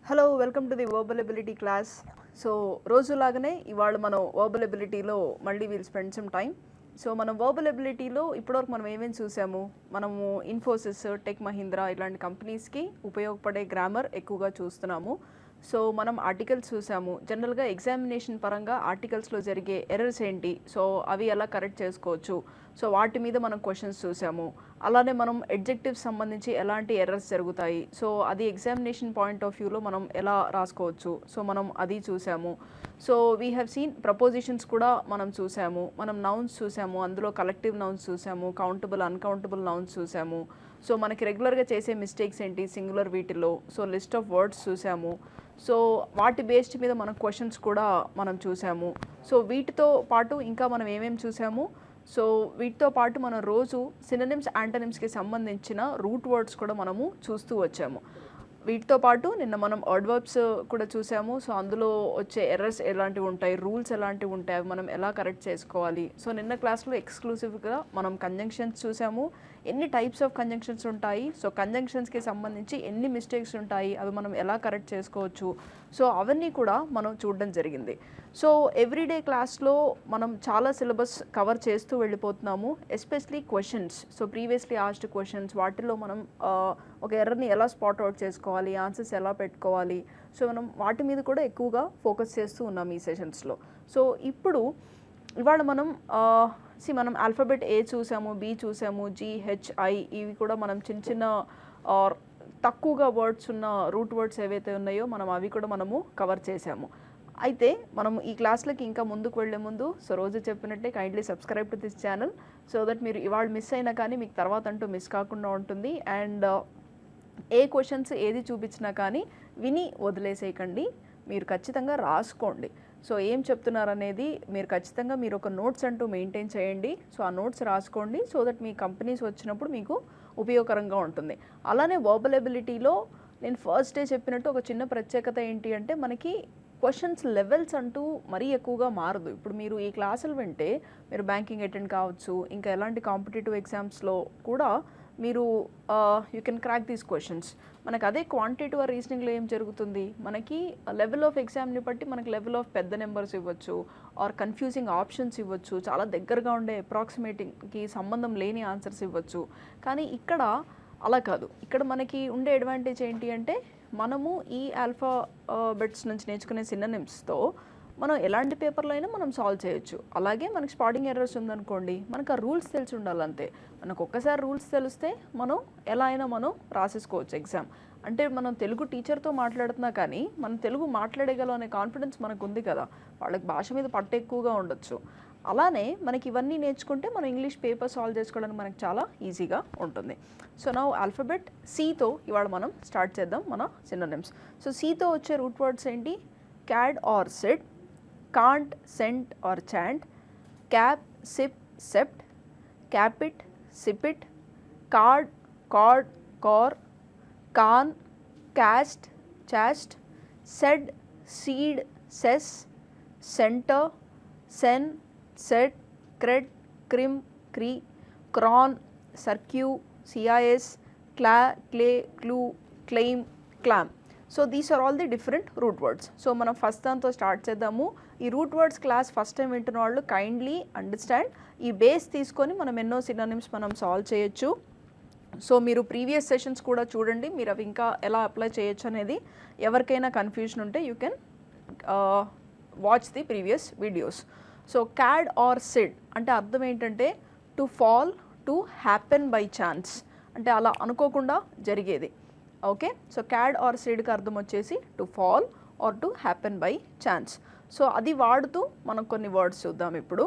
Hello welcome to the verbal ability class. So రోజులాగానే ఇవాళ మనం వర్బల్ ఎబిలిటీలో మళ్ళీ will spend some time. So మనం వర్బల్ ఎబిలిటీలో ఇప్పటివరకు మనం ఏమేమి చూసాము, మనము ఇన్ఫోసిస్, టెక్ మహీంద్రా ఇలాంటి కంపెనీస్కి ఉపయోగపడే గ్రామర్ ఎక్కువగా చూస్తున్నాము. సో మనం ఆర్టికల్స్ చూసాము. జనరల్గా ఎగ్జామినేషన్ పరంగా ఆర్టికల్స్లో జరిగే ఎర్రర్స్ ఏంటి, సో అవి ఎలా కరెక్ట్ చేసుకోవచ్చు, సో వాటి మీద మనం క్వశ్చన్స్ చూసాము. అలానే మనం ఎడ్జెక్టివ్స్ సంబంధించి ఎలాంటి ఎర్రర్స్ జరుగుతాయి, సో అది ఎగ్జామినేషన్ పాయింట్ ఆఫ్ వ్యూలో మనం ఎలా రాసుకోవచ్చు, సో మనం అది చూసాము. So we have seen prepositions కూడా మనం చూసాము. మనం నౌన్స్ చూసాము, అందులో కలెక్టివ్ నౌన్స్ చూసాము, కౌంటబుల్ అన్కౌంటబుల్ నౌన్స్ చూసాము. సో మనకి రెగ్యులర్గా చేసే మిస్టేక్స్ ఏంటి సింగులర్ వీటిలో, సో లిస్ట్ ఆఫ్ వర్డ్స్ చూసాము. సో వాటి బేస్డ్ మీద మనం క్వశ్చన్స్ కూడా మనం చూసాము. సో వీటితో పాటు ఇంకా మనం ఏమేమి చూసాము, సో వీటితో పాటు మనం రోజు సినోనిమ్స్ యాంటోనిమ్స్కి సంబంధించిన రూట్ వర్డ్స్ కూడా మనము చూస్తూ వచ్చాము. వీటితో పాటు నిన్న మనం అడ్వర్బ్స్ కూడా చూసాము. సో అందులో వచ్చే ఎర్రర్స్ ఎలాంటివి ఉంటాయి, రూల్స్ ఎలాంటివి ఉంటాయి, అవి మనం ఎలా కరెక్ట్ చేసుకోవాలి. సో నిన్న క్లాస్లో ఎక్స్క్లూసివ్గా మనం కంజంక్షన్స్ చూసాము, ఎన్ని టైప్స్ ఆఫ్ కంజంక్షన్స్ ఉంటాయి, సో కంజంక్షన్స్కి సంబంధించి ఎన్ని మిస్టేక్స్ ఉంటాయి, అవి మనం ఎలా కరెక్ట్ చేసుకోవచ్చు, సో అవన్నీ కూడా మనం చూడడం జరిగింది. సో ఎవ్రీడే క్లాస్లో మనం చాలా సిలబస్ కవర్ చేస్తూ వెళ్ళిపోతున్నాము, especially questions. So previously asked questions, వాటిల్లో మనం ఒక ఎర్రర్ని ఎలా స్పాట్ అవుట్ చేసుకోవాలి, ఆన్సర్స్ ఎలా పెట్టుకోవాలి, సో మనం వాటి మీద కూడా ఎక్కువగా ఫోకస్ చేస్తూ ఉన్నాం ఈ సెషన్స్లో. సో ఇప్పుడు ఇవాళ మనం ఆల్ఫాబెట్ ఏ చూసాము, బి చూసాము, జి, హెచ్, ఐ, ఇవి కూడా మనం చిన్న చిన్న తక్కువగా వర్డ్స్ ఉన్న రూట్ వర్డ్స్ ఏవైతే ఉన్నాయో మనం అవి కూడా మనము కవర్ చేసాము. అయితే మనం ఈ క్లాస్లకి ఇంకా ముందుకు వెళ్ళే ముందు, సో రోజు చెప్పినట్టే kindly subscribe to this channel, so that మీరు ఇవాళ మిస్ అయినా కానీ మీకు తర్వాత అంటూ మిస్ కాకుండా ఉంటుంది. అండ్ ఏ క్వశ్చన్స్ ఏది చూపించినా కానీ విని వదిలేసేయకండి, మీరు ఖచ్చితంగా రాసుకోండి. సో ఏం చెప్తున్నారనేది మీరు ఖచ్చితంగా మీరు ఒక నోట్స్ అంటూ మెయింటైన్ చేయండి. సో ఆ నోట్స్ రాసుకోండి, సో దట్ మీ కంపెనీస్ వచ్చినప్పుడు మీకు ఉపయోగకరంగా ఉంటుంది. అలానే వర్బల్ ఎబిలిటీలో నేను ఫస్ట్ డే చెప్పినట్టు ఒక చిన్న ప్రత్యేకత ఏంటి అంటే, మనకి క్వశ్చన్స్ లెవెల్స్ అంటూ మరీ ఎక్కువగా మారదు. ఇప్పుడు మీరు ఈ క్లాసులు వింటే మీరు బ్యాంకింగ్ అటెండ్ కావచ్చు, ఇంకా ఎలాంటి కాంపిటేటివ్ ఎగ్జామ్స్లో కూడా మీరు you can crack these questions. మనకు అదే క్వాంటిటేటివ్ రీజనింగ్లో ఏం జరుగుతుంది, మనకి లెవెల్ ఆఫ్ ఎగ్జామ్ని బట్టి మనకి లెవెల్ ఆఫ్ పెద్ద నెంబర్స్ ఇవ్వచ్చు, ఆర్ కన్ఫ్యూజింగ్ ఆప్షన్స్ ఇవ్వచ్చు, చాలా దగ్గరగా ఉండే అప్రాక్సిమేటింగ్కి సంబంధం లేని ఆన్సర్స్ ఇవ్వచ్చు. కానీ ఇక్కడ అలా కాదు. ఇక్కడ మనకి ఉండే అడ్వాంటేజ్ ఏంటి అంటే, మనము ఈ ఆల్ఫాబెట్స్ నుంచి నేర్చుకునే సినోనిమ్స్తో మనం ఎలాంటి పేపర్లో అయినా మనం సాల్వ్ చేయొచ్చు. అలాగే మనకి స్పాటింగ్ ఎర్రర్స్ ఉందనుకోండి, మనకు ఆ రూల్స్ తెలిసి ఉండాలంతే. మనకు ఒక్కసారి రూల్స్ తెలిస్తే మనం ఎలా అయినా మనం రాసేసుకోవచ్చు ఎగ్జామ్. అంటే మనం తెలుగు టీచర్తో మాట్లాడుతున్నా కానీ మనం తెలుగు మాట్లాడగలం అనే కాన్ఫిడెన్స్ మనకు ఉంది కదా, వాళ్ళకి భాష మీద పట్టు ఎక్కువగా ఉండొచ్చు. అలానే మనకి ఇవన్నీ నేర్చుకుంటే మనం ఇంగ్లీష్ పేపర్ సాల్వ్ చేసుకోవడానికి మనకు చాలా ఈజీగా ఉంటుంది. సో నౌ ఆల్ఫాబెట్ సితో ఇవాళ మనం స్టార్ట్ చేద్దాం మన సినోనిమ్స్. సో సితో వచ్చే రూట్ వర్డ్స్ ఏంటి, cad or ced, cant, cent or chant, cap, cip, cept, capit, cipit, card, card, car, can, cast, chast, ced, cede, cess, center, cen, cet, cred, crim, cre, cran, circu, CIS, cla, cle, clu, claim, clam. So these are all the different root words. So మనం first దాంతో start చేద్దాము. ఈ root words class first time వింటున్న వాళ్ళు kindly understand, ఈ base తీసుకొని మనం ఎన్నో సినోనిమ్స్ మనం సాల్వ్ చేయొచ్చు. సో మీరు ప్రీవియస్ సెషన్స్ కూడా చూడండి, మీరు అవి ఇంకా ఎలా అప్లై చేయొచ్చు అనేది. ఎవరికైనా కన్ఫ్యూజన్ ఉంటే you can watch the previous videos. So cad or cid అంటే అర్థం ఏంటంటే, to fall, to happen by chance, అంటే అలా అనుకోకుండా జరిగేది. ఓకే, సో క్యాడ్ ఆర్ సిడ్కి అర్థం వచ్చేసి to fall or to happen by chance. So అది వాడుతూ మనం కొన్ని వర్డ్స్ చూద్దాం ఇప్పుడు.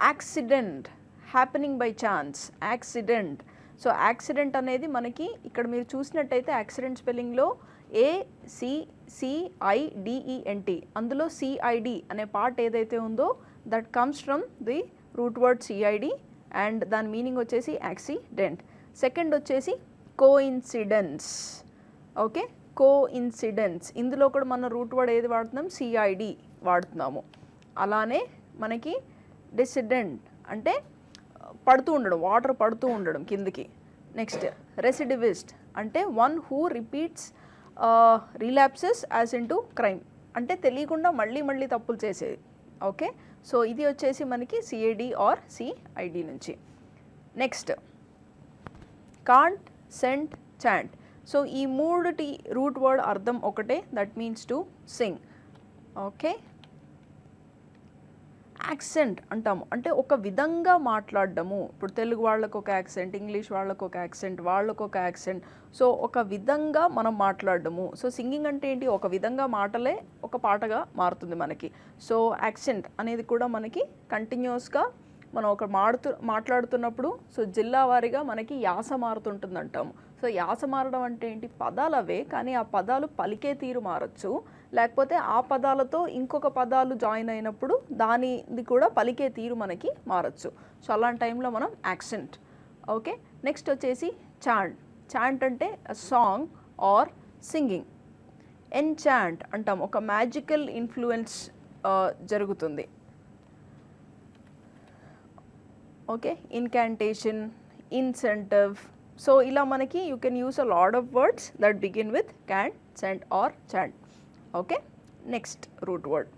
Accident, happening by chance, accident. So accident అనేది మనకి ఇక్కడ మీరు చూసినట్టయితే యాక్సిడెంట్ స్పెల్లింగ్లో ACCIDENT, అందులో CID అనే పార్ట్ ఏదైతే ఉందో that comes from the root word CID and దాని మీనింగ్ వచ్చేసి యాక్సిడెంట్. సెకండ్ వచ్చేసి కోఇన్సిడెన్స్. ఓకే, కోఇన్సిడెన్స్, ఇందులో కూడా మన రూట్ వర్డ్ ఏది వాడుతున్నాం, CID వాడుతున్నాము. అలానే మనకి డిసిడెంట్ అంటే పడుతూ ఉండడం, వాటర్ పడుతూ ఉండడం కిందికి. నెక్స్ట్ రెసిడివిస్ట్ అంటే one who repeats relapses as in to crime, అంటే తెలియకుండా మళ్ళీ మళ్ళీ తప్పులు చేసేది. ఓకే, సో ఇది వచ్చేసి మనకి సిఏడి ఆర్ సిఐడి నుంచి. Next cant, cent, chant. So ఈ మూడుటి రూట్ వర్డ్ అర్థం ఒకటే, that means to sing. Okay, accent అంటాము, అంటే ఒక విధంగా మాట్లాడడము. ఇప్పుడు తెలుగు వాళ్ళకు ఒక యాక్సెంట్, ఇంగ్లీష్ వాళ్ళకు ఒక యాక్సెంట్, వాళ్ళకు ఒక యాక్సెంట్. సో ఒక విధంగా మనం మాట్లాడడము. సో సింగింగ్ అంటే ఏంటి, ఒక విధంగా మాటలే ఒక పాటగా మారుతుంది మనకి. సో యాక్సెంట్ అనేది కూడా మనకి కంటిన్యూస్గా మనం ఒక మాట్లాడుతున్నప్పుడు సో జిల్లా వారీగా మనకి యాస మారుతుంటుంది అంటాము. సో యాస మారడం అంటే ఏంటి, పదాలు అవే కానీ ఆ పదాలు పలికే తీరు మారచ్చు, లేకపోతే ఆ పదాలతో ఇంకొక పదాలు జాయిన్ అయినప్పుడు దానిది కూడా పలికే తీరు మనకి మారచ్చు. సో అలాంటి టైంలో మనం యాక్సెంట్. ఓకే, నెక్స్ట్ వచ్చేసి చాంట్. చాంట్ అంటే సాంగ్ ఆర్ సింగింగ్. ఎన్చాంట్ అంటాం, ఒక మ్యాజికల్ ఇన్ఫ్లుయెన్స్ జరుగుతుంది. Okay, incantation, incentive. సో ఇలా మనకి you can use a lot of words that begin with cant, cent or chant. Okay, next root word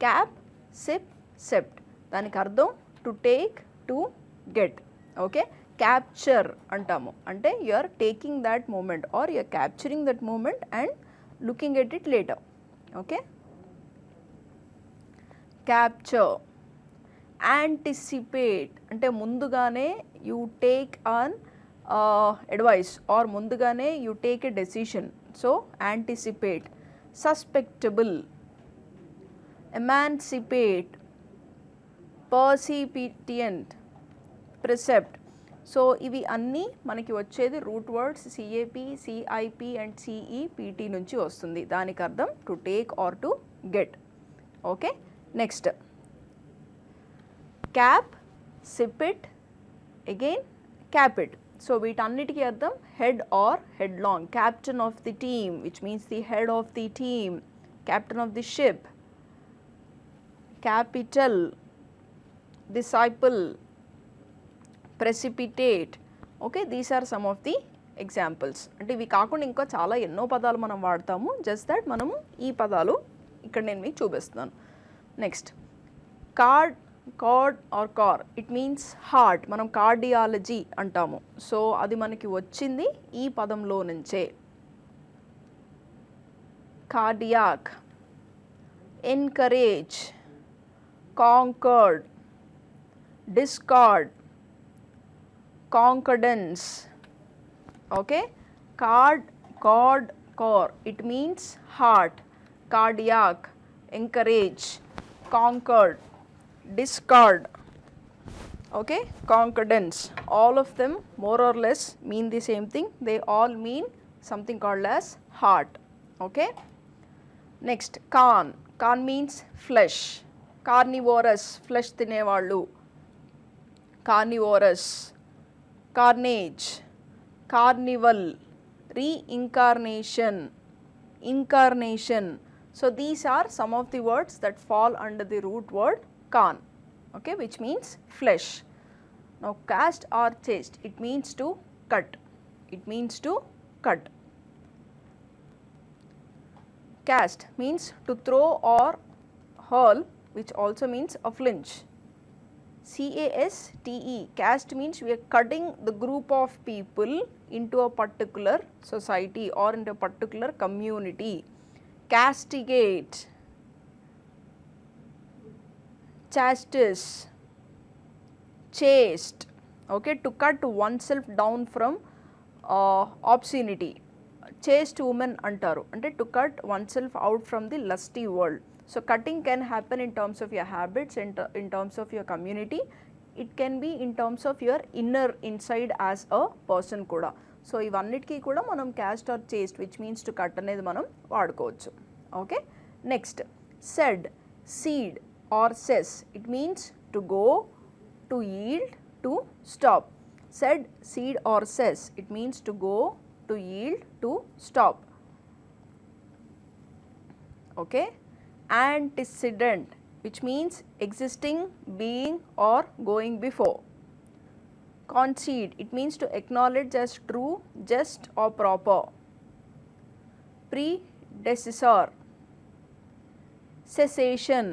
cap, cip, cept. దానికి అర్థం to take, to get. Okay, capture అంటాము, అంటే you are taking that moment or you are capturing that moment and looking at it later. Okay, capture. Anticipate అంటే ముందుగానే you take on advice or ముందుగానే you take a decision. So anticipate. Susceptible, emancipate, percipient, precept. So ఇవి అన్నీ మనకి వచ్చేది root words CAP, CIP and CEPT నుంచి వస్తుంది. దానికి అర్థం to take or to get. Okay, next cap, cip it, again cap it. So వీటన్నిటికీ అర్థం head or head long. Captain of the team which means the head of the team, captain of the ship, capital, disciple, precipitate. Okay, these are some of the examples. అంటే ఇవి కాకుండా ఇంకా చాలా ఎన్నో పదాలు మనం వాడతాము, జస్ట్ దట్ మనము ఈ పదాలు ఇక్కడ నేను మీకు చూపిస్తున్నాను. Next card, card or car, it means heart. మనం కార్డియాలజీ అంటాము. సో అది మనకి వచ్చింది ఈ పదంలో నుంచే. Cardiac, encourage, conquered, discard, concordance. Okay, card, cord, core, it means heart. Cardiac, encourage, conquered, discard. Okay, concordance, all of them more or less mean the same thing. They all mean something called as heart. Okay, next carn. Carn means flesh. Carnivorous, flesh తినేవాళ్ళు. Carnivorous, carnage, carnival, reincarnation, incarnation. So these are some of the words that fall under the root word carn, okay, which means flesh. Now cast or chased, it means to cut. It means to cut. Cast means to throw or hurl, which also means a flinch. CASTE, caste means we are cutting the group of people into a particular society or into a particular community. Castigate, chastise, chaste. Okay, to cut oneself down from obscenity. Chaste woman antaru, ante to cut oneself out from the lusty world. So cutting can happen in terms of your habits, in terms of your community. It can be in terms of your inner inside as a person kuda. So ivannitiki kuda manam cast or chaste, which means to cut anedi manam vadukovachu. Okay, next said, seed or cess, it means to go, to yield, to stop. Said, seed or cess, it means to go, to yield, to stop. Okay, antecedent, which means existing, being or going before. Concede, it means to acknowledge as true, just or proper. predecessor, cessation,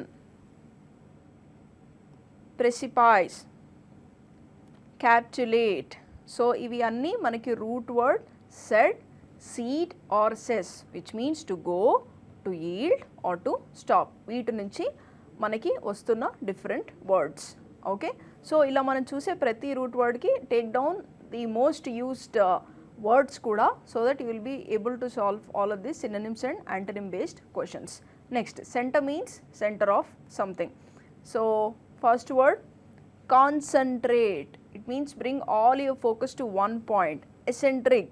precipice, capitulate. So ఇవి అన్నీ మనకి root word ced, ceed or cess, which means to go, to yield or to stop. వీటి నుంచి మనకి వస్తున్న different words. Okay, so ఇలా మనం చూసే ప్రతి రూట్ వర్డ్కి take down the most used words కూడా, so that you will be able to solve all of this synonyms and antonym based questions. Next, center means center of something. So first word, concentrate. It means bring all your focus to one point. Eccentric,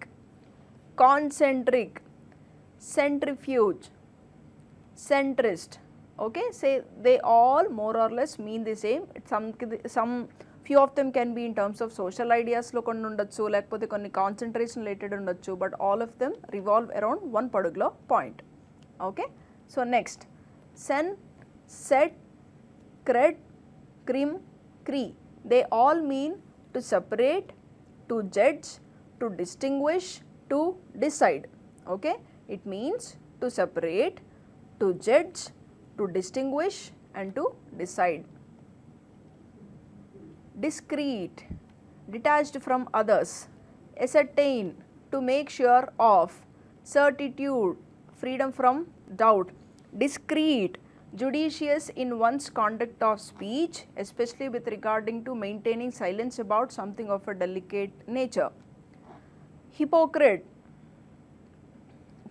concentric, centrifuge, centrist. Okay, say they all more or less mean the same. Some few of them can be in terms of social ideas lo konni undachchu, lekapothe konni concentration related undachchu, but all of them revolve around one particular point. Okay, so next, sen, set, cred, crim, cre. They all mean to separate, to judge, to distinguish, to decide. Okay, it means to separate, to judge, to distinguish and to decide. Discrete, detached from others. Ascertain, to make sure of. Certitude, freedom from doubt. Discreet, judicious in one's conduct of speech, especially with regarding to maintaining silence about something of a delicate nature. Hypocrite,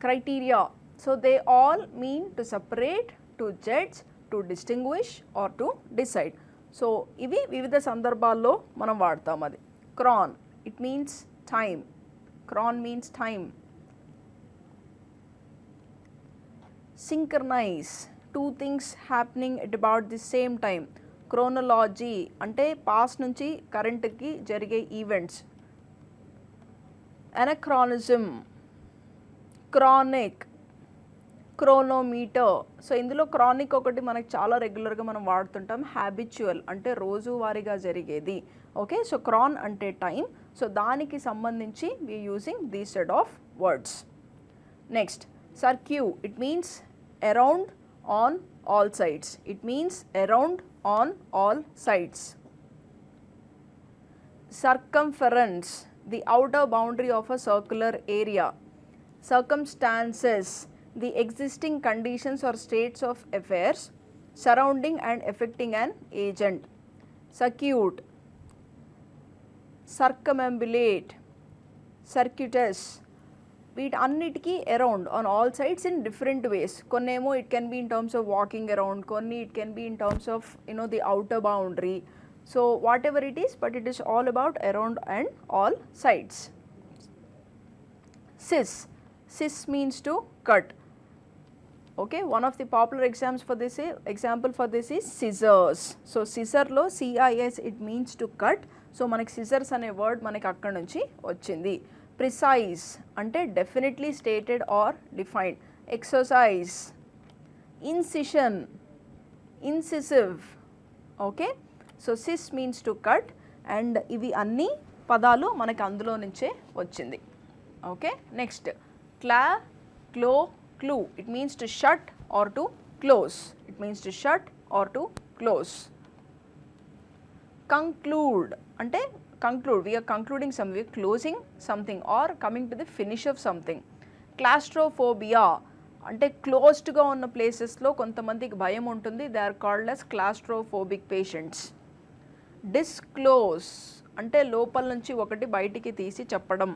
criteria. So they all mean to separate, to judge, to distinguish or to decide. So ఇవి వివిధ సందర్భాల్లో మనం వాడతాం. అది cron, it means time. Cron means time. Synchronize, two things happening at about the same time. Chronology అంటే past నుంచి కరెంట్కి జరిగే events. Anachronism, chronic, chronometer. So ఇందులో క్రానిక్ ఒకటి మనకి చాలా రెగ్యులర్గా మనం వాడుతుంటాం. హ్యాబిచువల్ అంటే రోజువారీగా జరిగేది. ఓకే, సో క్రాన్ అంటే టైం. సో దానికి సంబంధించి we are using these set of words. Next, circu, it means around, on all sides. It means around, on all sides. Circumference, the outer boundary of a circular area. Circumstances, the existing conditions or states of affairs surrounding and affecting an agent. Circuit, circumambulate, circuitous. వీటన్నిటికీ around on all sides in different ways. కొన్నేమో it can be in terms of walking around, కొన్ని it can be in terms of the outer boundary. So whatever it is, but it is all about around and all sides. Cis, cis means to cut. Okay, one of the popular example for this is scissors. So scissor lo CIS, it means to cut. So మనకి scissors అనే word మనకి అక్కడ నుంచి వచ్చింది. Precise అంటే definitely stated or defined. Exercise, incision, incisive. Okay, so cis means to cut, and ఇవి అన్ని పదాలు మనకి అందులో నుంచే వచ్చింది. Okay, next, cla, clo, clue. It means to shut or to close. It means to shut or to close. Conclude అంటే conclude, we are concluding something, we are closing something or coming to the finish of something. Claustrophobia అంటే క్లోజ్డ్గా ఉన్న ప్లేసెస్లో కొంతమందికి భయం ఉంటుంది. They are called as claustrophobic patients. Disclose అంటే లోపల నుంచి ఒకటి బయటికి తీసి చెప్పడం.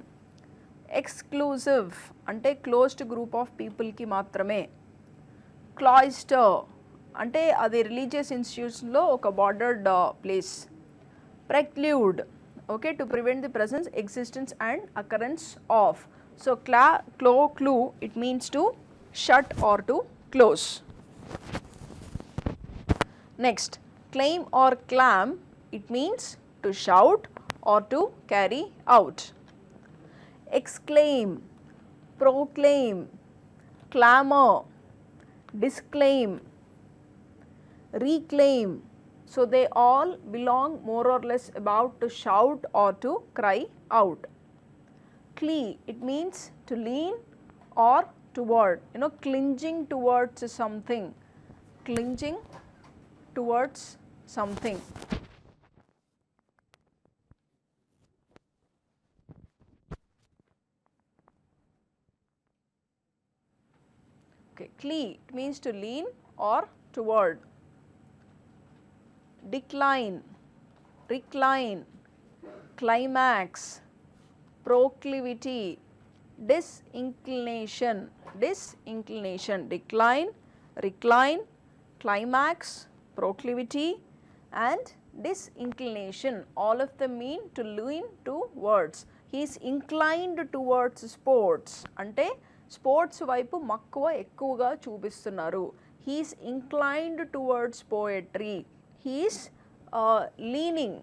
ఎక్స్క్లూజివ్ అంటే క్లోజ్డ్ గ్రూప్ ఆఫ్ పీపుల్కి మాత్రమే. క్లాయిస్టర్ అంటే అది రిలీజియస్ ఇన్స్టిట్యూషన్లో ఒక bordered place. Preclude, okay, to prevent the presence, existence and occurrence of. So clue, it means to shut or to close. Next, claim or clam, it means to shout or to carry out. Exclaim, proclaim, clamor, disclaim, reclaim. So they all belong more or less about to shout or to cry out. Clee, it means to lean or toward, clinging towards something, clinging towards something. Okay, clee, it means to lean or toward. Decline, recline, climax, proclivity, disinclination, decline, recline, climax, proclivity and disinclination, all of them mean to lean towards. He is inclined towards sports, అంటే sports వైపు మక్కువ ఎక్కువగా చూపిస్తున్నారు. he is inclined towards poetry, he is leaning,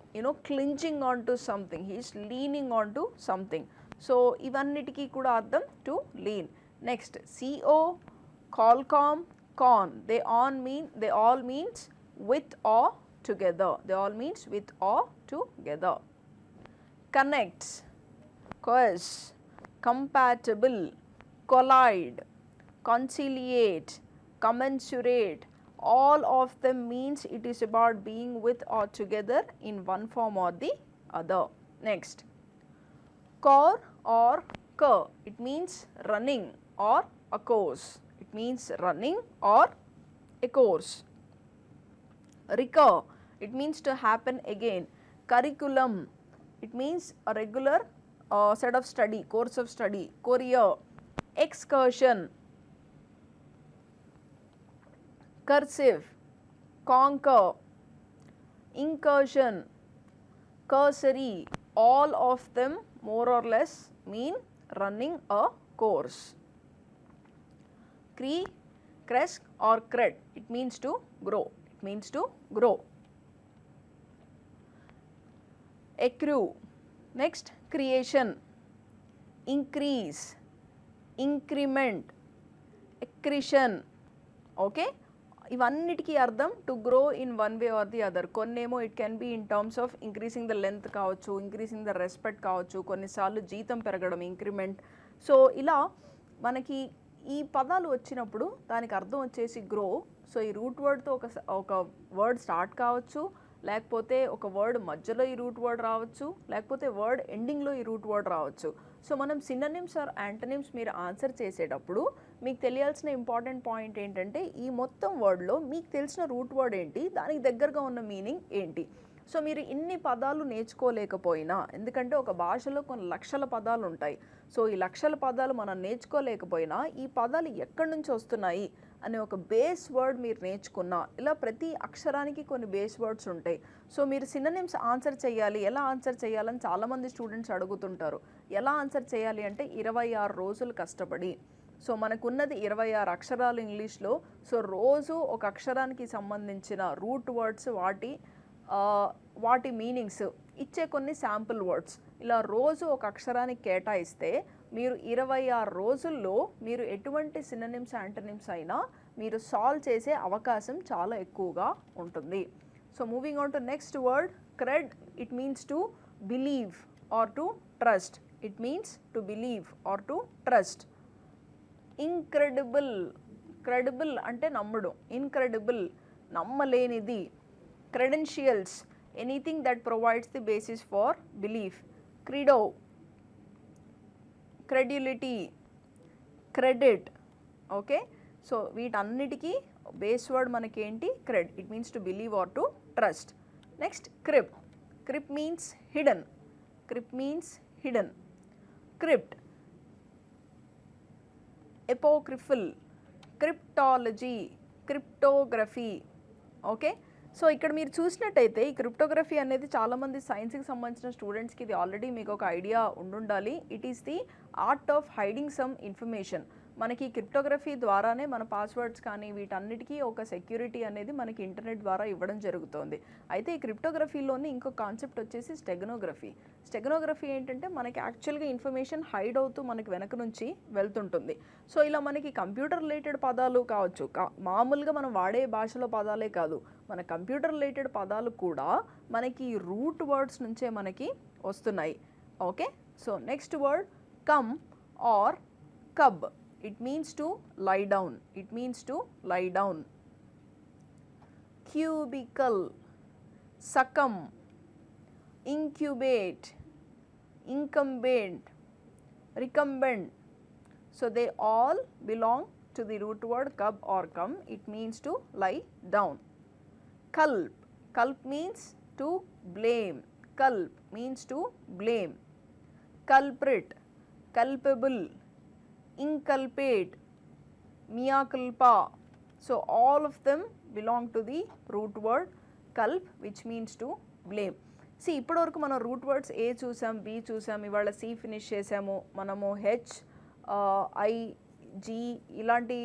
clinging onto something, he is leaning onto something. So ఇవన్నిటికీ కూడా అర్థం to lean. Next CO, Qualcomm, con, they all means with or together, they all means with or together. Connects, coerce, compatible, collide, conciliate, commensurate, all of them means it is about being with or together in one form or the other. Next, cor or cur, it means running or a course, it means running or a course. Recur, it means to happen again. Curriculum, it means a regular set of study, course of study. Courier, excursion, cursive, conquer, incursion, cursory, all of them more or less mean running a course. Crest or cred, it means to grow, it means to grow. Accrue, next creation, increase, increment, accretion. Okay, ఇవన్నిటికీ అర్థం to grow in one way or the other. కొన్నేమో it can be in terms of increasing the length కావచ్చు, increasing the respect కావచ్చు, కొన్నిసార్లు జీతం పెరగడం increment. So ఇలా మనకి ఈ పదాలు వచ్చినప్పుడు దానికి అర్థం వచ్చేసి గ్రో. సో ఈ రూట్ వర్డ్తో ఒక వర్డ్ స్టార్ట్ కావచ్చు, లేకపోతే ఒక వర్డ్ మధ్యలో ఈ రూట్ వర్డ్ రావచ్చు, లేకపోతే వర్డ్ ఎండింగ్లో ఈ రూట్ వర్డ్ రావచ్చు. సో మనం సినోనిమ్స్ ఆర్ యాంటోనిమ్స్ మీరు ఆన్సర్ చేసేటప్పుడు మీకు తెలియాల్సిన ఇంపార్టెంట్ పాయింట్ ఏంటంటే ఈ మొత్తం వర్డ్లో మీకు తెలిసిన రూట్ వర్డ్ ఏంటి, దానికి దగ్గరగా ఉన్న మీనింగ్ ఏంటి. సో మీరు ఇన్ని పదాలు నేర్చుకోలేకపోయినా, ఎందుకంటే ఒక భాషలో కొన్ని లక్షల పదాలు ఉంటాయి, సో ఈ లక్షల పదాలు మనం నేర్చుకోలేకపోయినా ఈ పదాలు ఎక్కడి నుంచి వస్తున్నాయి అనే ఒక బేస్ వర్డ్ మీరు నేర్చుకున్నా, ఇలా ప్రతి అక్షరానికి కొన్ని బేస్ వర్డ్స్ ఉంటాయి. సో మీరు సినోనిమ్స్ ఆన్సర్ చేయాలి, ఎలా ఆన్సర్ చేయాలని చాలామంది స్టూడెంట్స్ అడుగుతుంటారు. ఎలా ఆన్సర్ చేయాలి అంటే 26 రోజులు కష్టపడి. సో మనకున్నది 26 అక్షరాలు ఇంగ్లీష్లో. సో రోజు ఒక అక్షరానికి సంబంధించిన రూట్ వర్డ్స్, వాటి మీనింగ్స్ ఇచ్చే కొన్ని శాంపుల్ వర్డ్స్, ఇలా రోజు ఒక అక్షరానికి కేటాయిస్తే మీరు 26 రోజుల్లో మీరు ఎటువంటి సినోనిమ్స్ యాంటోనిమ్స్ అయినా మీరు సాల్వ్ చేసే అవకాశం చాలా ఎక్కువగా ఉంటుంది. So moving on to next word, cred, it means to believe or to trust, it means to believe or to trust. Incredible, credible అంటే నమ్మడం, incredible నమ్మలేనిది. Credentials, anything that provides the basis for belief. Credo, credulity, credit. Okay, so వీటన్నిటికీ base word మనకేంటి, cred, it means to believe or to trust. Next crip, crip means hidden, crip means hidden. Crypt, apocryphal, cryptology, cryptography. Okay, so ఇక్కడ మీరు చూసినట్టయితే ఈ cryptography అనేది చాలామంది సైన్స్కి సంబంధించిన స్టూడెంట్స్కి ఇది ఆల్రెడీ మీకు ఒక ఐడియా ఉండుండాలి. It is the art of hiding some information. మనకి క్రిప్టోగ్రఫీ ద్వారానే మన పాస్వర్డ్స్ కానీ వీటన్నిటికీ ఒక సెక్యూరిటీ అనేది మనకి ఇంటర్నెట్ ద్వారా ఇవ్వడం జరుగుతుంది. అయితే ఈ క్రిప్టోగ్రఫీలోని ఇంకో కాన్సెప్ట్ వచ్చేసి స్టెగనోగ్రఫీ. స్టెగనోగ్రఫీ ఏంటంటే మనకి యాక్చువల్గా ఇన్ఫర్మేషన్ హైడ్ అవుతూ మనకి వెనక నుంచి వెళ్తుంటుంది. సో ఇలా మనకి కంప్యూటర్ రిలేటెడ్ పదాలు కావచ్చు, మామూలుగా మనం వాడే భాషలో పదాలే కాదు, మన కంప్యూటర్ రిలేటెడ్ పదాలు కూడా మనకి రూట్ వర్డ్స్ నుంచే మనకి వస్తున్నాయి. Okay, so next word com or cub, it means to lie down, it means to lie down. Cubicle, succumb, incubate, incumbent, recumbent. So they all belong to the root word cub or come. It means to lie down. Culp, culp means to blame, culp means to blame. Culprit, culpable, inculpate, mea culpa. So all of them belong to the root word culp, which means to blame. See, ఇప్పటివరకు మనం root words ఏ చూసాం, B చూసాం, ఇవాళ C finish చేసాము. మనము H, I, G ఇలాంటి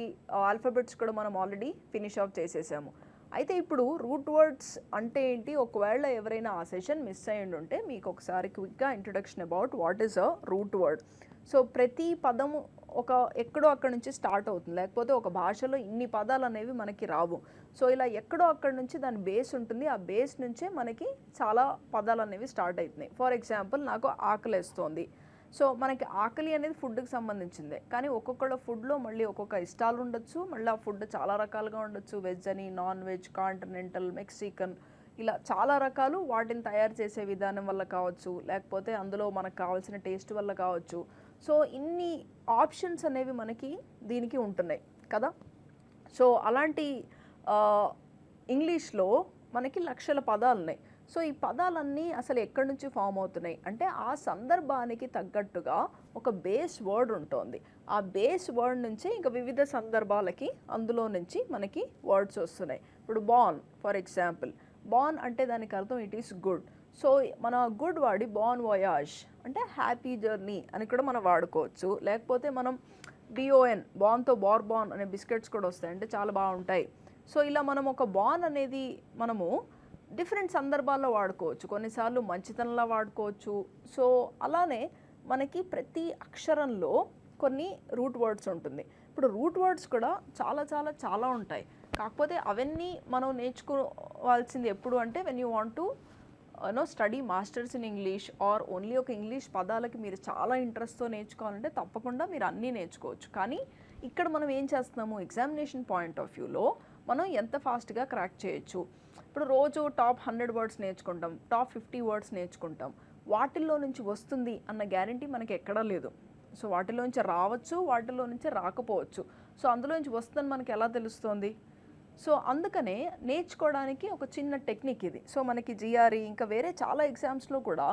alphabets కూడా మనం ఆల్రెడీ ఫినిష్ ఆఫ్ చేసేసాము. అయితే ఇప్పుడు రూట్ వర్డ్స్ అంటే ఏంటి, ఒకవేళ ఎవరైనా ఆ సెషన్ మిస్ అయ్యి ఉంటే మీకు ఒకసారి క్విక్గా introduction about what is a root word. So ప్రతి పదము ఒక ఎక్కడో అక్కడి నుంచి స్టార్ట్ అవుతుంది, లేకపోతే ఒక భాషలో ఇన్ని పదాలు అనేవి మనకి రావు. సో ఇలా ఎక్కడో అక్కడి నుంచి దాని బేస్ ఉంటుంది, ఆ బేస్ నుంచే మనకి చాలా పదాలు అనేవి స్టార్ట్ అవుతున్నాయి. ఫర్ ఎగ్జాంపుల్, నాకు ఆకలేస్తోంది. సో మనకి ఆకలి అనేది ఫుడ్కి సంబంధించిందే, కానీ ఒక్కొక్కళ్ళ ఫుడ్లో మళ్ళీ ఒక్కొక్క ఇష్టాలు ఉండొచ్చు, మళ్ళీ ఆ ఫుడ్ చాలా రకాలుగా ఉండొచ్చు. వెజ్ అని, నాన్ వెజ్, కాంటినెంటల్, మెక్సికన్, ఇలా చాలా రకాలు. వాటిని తయారు చేసే విధానం వల్ల కావచ్చు, లేకపోతే అందులో మనకు కావాల్సిన టేస్ట్ వల్ల కావచ్చు. సో ఇన్ని ఆప్షన్స్ అనేవి మనకి దీనికి ఉంటున్నాయి కదా. సో అలాంటి ఇంగ్లీష్లో మనకి లక్షల పదాలు ఉన్నాయి. సో ఈ పదాలన్నీ అసలు ఎక్కడి నుంచి ఫామ్ అవుతున్నాయి అంటే, ఆ సందర్భానికి తగ్గట్టుగా ఒక బేస్ వర్డ్ ఉంటుంది. ఆ బేస్ వర్డ్ నుంచి ఇంకా వివిధ సందర్భాలకి అందులో నుంచి మనకి వర్డ్స్ వస్తున్నాయి. ఇప్పుడు బాన్, ఫర్ ఎగ్జాంపుల్, బాన్ అంటే దానికి అర్థం ఇట్ ఈస్ గుడ్. సో మన గుడ్ వాడి బాన్ వయాజ్ అంటే హ్యాపీ జర్నీ అని కూడా మనం వాడుకోవచ్చు. లేకపోతే మనం బిఓఎన్, బాన్తో బార్బాన్ అనే బిస్కెట్స్ కూడా వస్తాయి, అంటే చాలా బాగుంటాయి. సో ఇలా మనం ఒక బాన్ అనేది మనము డిఫరెంట్ సందర్భాల్లో వాడుకోవచ్చు, కొన్నిసార్లు మంచితనంలా వాడుకోవచ్చు. సో అలానే మనకి ప్రతి అక్షరంలో కొన్ని రూట్ వర్డ్స్ ఉంటుంది. ఇప్పుడు రూట్ వర్డ్స్ కూడా చాలా చాలా చాలా ఉంటాయి. కాకపోతే అవన్నీ మనం నేర్చుకోవాల్సింది ఎప్పుడు అంటే, when you want to study masters in English are only ఒక ఇంగ్లీష్ పదాలకి మీరు చాలా ఇంట్రెస్ట్తో నేర్చుకోవాలంటే తప్పకుండా మీరు అన్నీ నేర్చుకోవచ్చు. కానీ ఇక్కడ మనం ఏం చేస్తున్నాము, ఎగ్జామినేషన్ పాయింట్ ఆఫ్ వ్యూలో మనం ఎంత ఫాస్ట్గా క్రాక్ చేయొచ్చు. ఇప్పుడు రోజు టాప్ 100 వర్డ్స్ నేర్చుకుంటాం, టాప్ 50 వర్డ్స్ నేర్చుకుంటాం. వాటిల్లో నుంచి వస్తుంది అన్న గ్యారంటీ మనకి ఎక్కడా లేదు. సో వాటిలో నుంచి రావచ్చు, వాటిలో నుంచి రాకపోవచ్చు. సో అందులో నుంచి వస్తుందని మనకి ఎలా తెలుస్తుంది? సో అందుకనే నేర్చుకోవడానికి ఒక చిన్న టెక్నిక్ ఇది. సో మనకి జిఆర్ఈ ఇంకా వేరే చాలా ఎగ్జామ్స్లో కూడా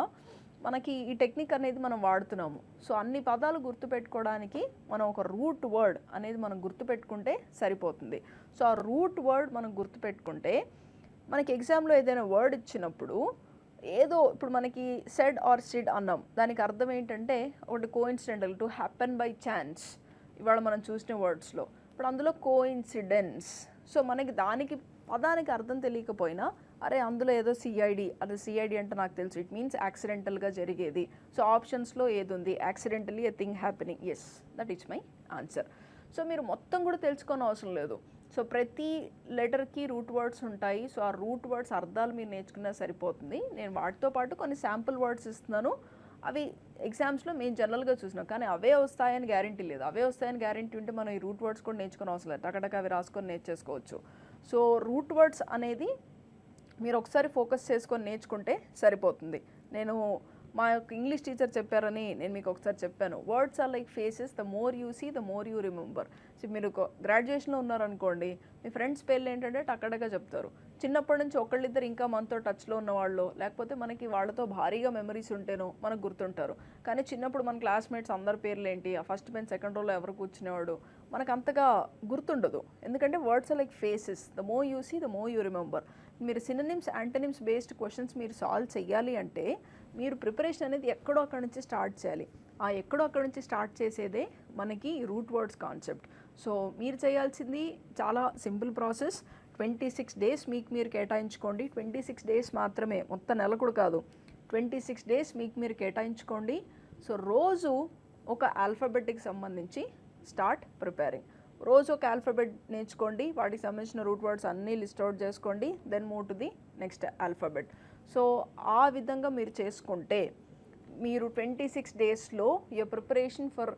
మనకి ఈ టెక్నిక్ అనేది మనం వాడుతున్నాము. సో అన్ని పదాలు గుర్తుపెట్టుకోవడానికి మనం ఒక రూట్ వర్డ్ అనేది మనం గుర్తుపెట్టుకుంటే సరిపోతుంది. సో ఆ రూట్ వర్డ్ మనం గుర్తుపెట్టుకుంటే మనకి ఎగ్జామ్లో ఏదైనా వర్డ్ ఇచ్చినప్పుడు ఏదో, ఇప్పుడు మనకి సెడ్ ఆర్ సిడ్ అన్నాం, దానికి అర్థం ఏంటంటే ఒకటి coincidental, to happen by chance, ఇవాళ మనం చూసిన వర్డ్స్లో. ఇప్పుడు అందులో కోఇన్సిడెన్స్. సో మనకి దానికి పదానికి అర్థం తెలియకపోయినా, అరే అందులో ఏదో సిఐడి, అది సిఐడి అంటే నాకు తెలుసు, ఇట్ మీన్స్ యాక్సిడెంటల్గా జరిగేది. సో ఆప్షన్స్లో ఏది ఉంది, accidentally a thing happening, yes that is my answer. So మీరు మొత్తం కూడా తెలుసుకోని అవసరం లేదు. సో ప్రతి లెటర్కి రూట్ వర్డ్స్ ఉంటాయి. సో ఆ రూట్ వర్డ్స్ అర్థాలు మీరు నేర్చుకున్నా సరిపోతుంది. నేను వాటితో పాటు కొన్ని శాంపుల్ వర్డ్స్ ఇస్తున్నాను, అవి ఎగ్జామ్స్లో మేము జనరల్గా చూసినాం, కానీ అవే వస్తాయని గ్యారంటీ లేదు. అవే వస్తాయని గ్యారంటీ ఉంటే మనం ఈ రూట్ వర్డ్స్ కూడా నేర్చుకునే అవసరం లేదు, టకటక అవి రాసుకొని నేర్చేసుకోవచ్చు. సో రూట్ వర్డ్స్ అనేది మీరు ఒకసారి ఫోకస్ చేసుకొని నేర్చుకుంటే సరిపోతుంది. నేను మా యొక్క ఇంగ్లీష్ టీచర్ చెప్పారని నేను మీకు ఒకసారి చెప్పాను, words are like faces, the more you see the more you remember. So మీరు గ్రాడ్యుయేషన్లో ఉన్నారనుకోండి, మీ ఫ్రెండ్స్ పేర్లు ఏంటంటే టక్కడగా చెప్తారు. చిన్నప్పటి నుంచి ఒకళ్ళిద్దరు ఇంకా మనతో టచ్లో ఉన్నవాళ్ళు, లేకపోతే మనకి వాళ్ళతో భారీగా మెమరీస్ ఉంటేనో మనకు గుర్తుంటారు. కానీ చిన్నప్పుడు మన క్లాస్మేట్స్ అందరి పేర్లు ఏంటి, ఆ ఫస్ట్ బెంచ్ సెకండ్ రోలో ఎవరు కూర్చునేవాడు, మనకు అంతగా గుర్తుండదు. ఎందుకంటే words are like faces, the more you see the more you remember. మీరు సినోనిమ్స్, యాంటోనిమ్స్ బేస్డ్ క్వశ్చన్స్ మీరు సాల్వ్ చేయాలి అంటే మీరు ప్రిపరేషన్ అనేది ఎక్కడో అక్కడి నుంచి స్టార్ట్ చేయాలి. ఆ ఎక్కడో అక్కడి నుంచి స్టార్ట్ చేసేదే మనకి రూట్ వర్డ్స్ కాన్సెప్ట్. సో మీరు చేయాల్సింది చాలా సింపుల్ ప్రాసెస్. 26 డేస్ మీకు మీరు కేటాయించుకోండి. 26 డేస్ మాత్రమే, మొత్తం నెల కూడా కాదు, 26 డేస్ మీకు మీరు కేటాయించుకోండి. సో రోజు ఒక ఆల్ఫాబెట్కి సంబంధించి స్టార్ట్ ప్రిపేరింగ్. రోజు ఒక ఆల్ఫాబెట్ నేర్చుకోండి, వాటికి సంబంధించిన రూట్ వర్డ్స్ అన్నీ లిస్ట్ అవుట్ చేసుకోండి, then move to the next alphabet. So ఆ విధంగా మీరు చేసుకుంటే మీరు 26 డేస్లో your preparation for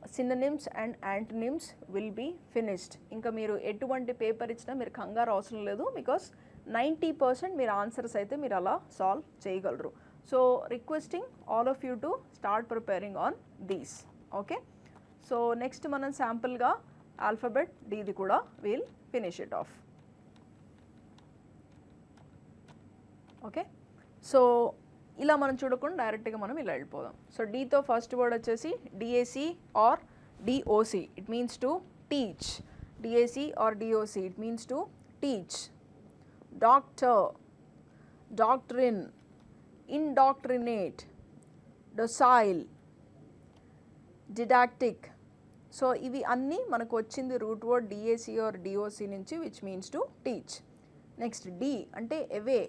synonyms and antonyms will be finished. ఇంకా మీరు ఎటువంటి పేపర్ ఇచ్చినా మీరు కంగారు అవసరం లేదు, బికాస్ 90% మీరు ఆన్సర్స్ అయితే మీరు అలా సాల్వ్ చేయగలరు. So requesting all of you to start preparing on these. Okay, so next మనం శాంపుల్గా ఆల్ఫాబెట్ డీది కూడా will finish it off. Okay, so ఇలా మనం చూడకుండా డైరెక్ట్గా మనం ఇలా వెళ్ళిపోదాం. సో డీతో ఫస్ట్ వర్డ్ వచ్చేసి DAC or DOC, it means to teach. DAC or DOC, it means to teach. Doctor, doctrine, indoctrinate, docile, didactic. So ఇవి అన్నీ మనకు వచ్చింది root word DAC or DOC నుంచి, which means to teach. Next D అంటే away,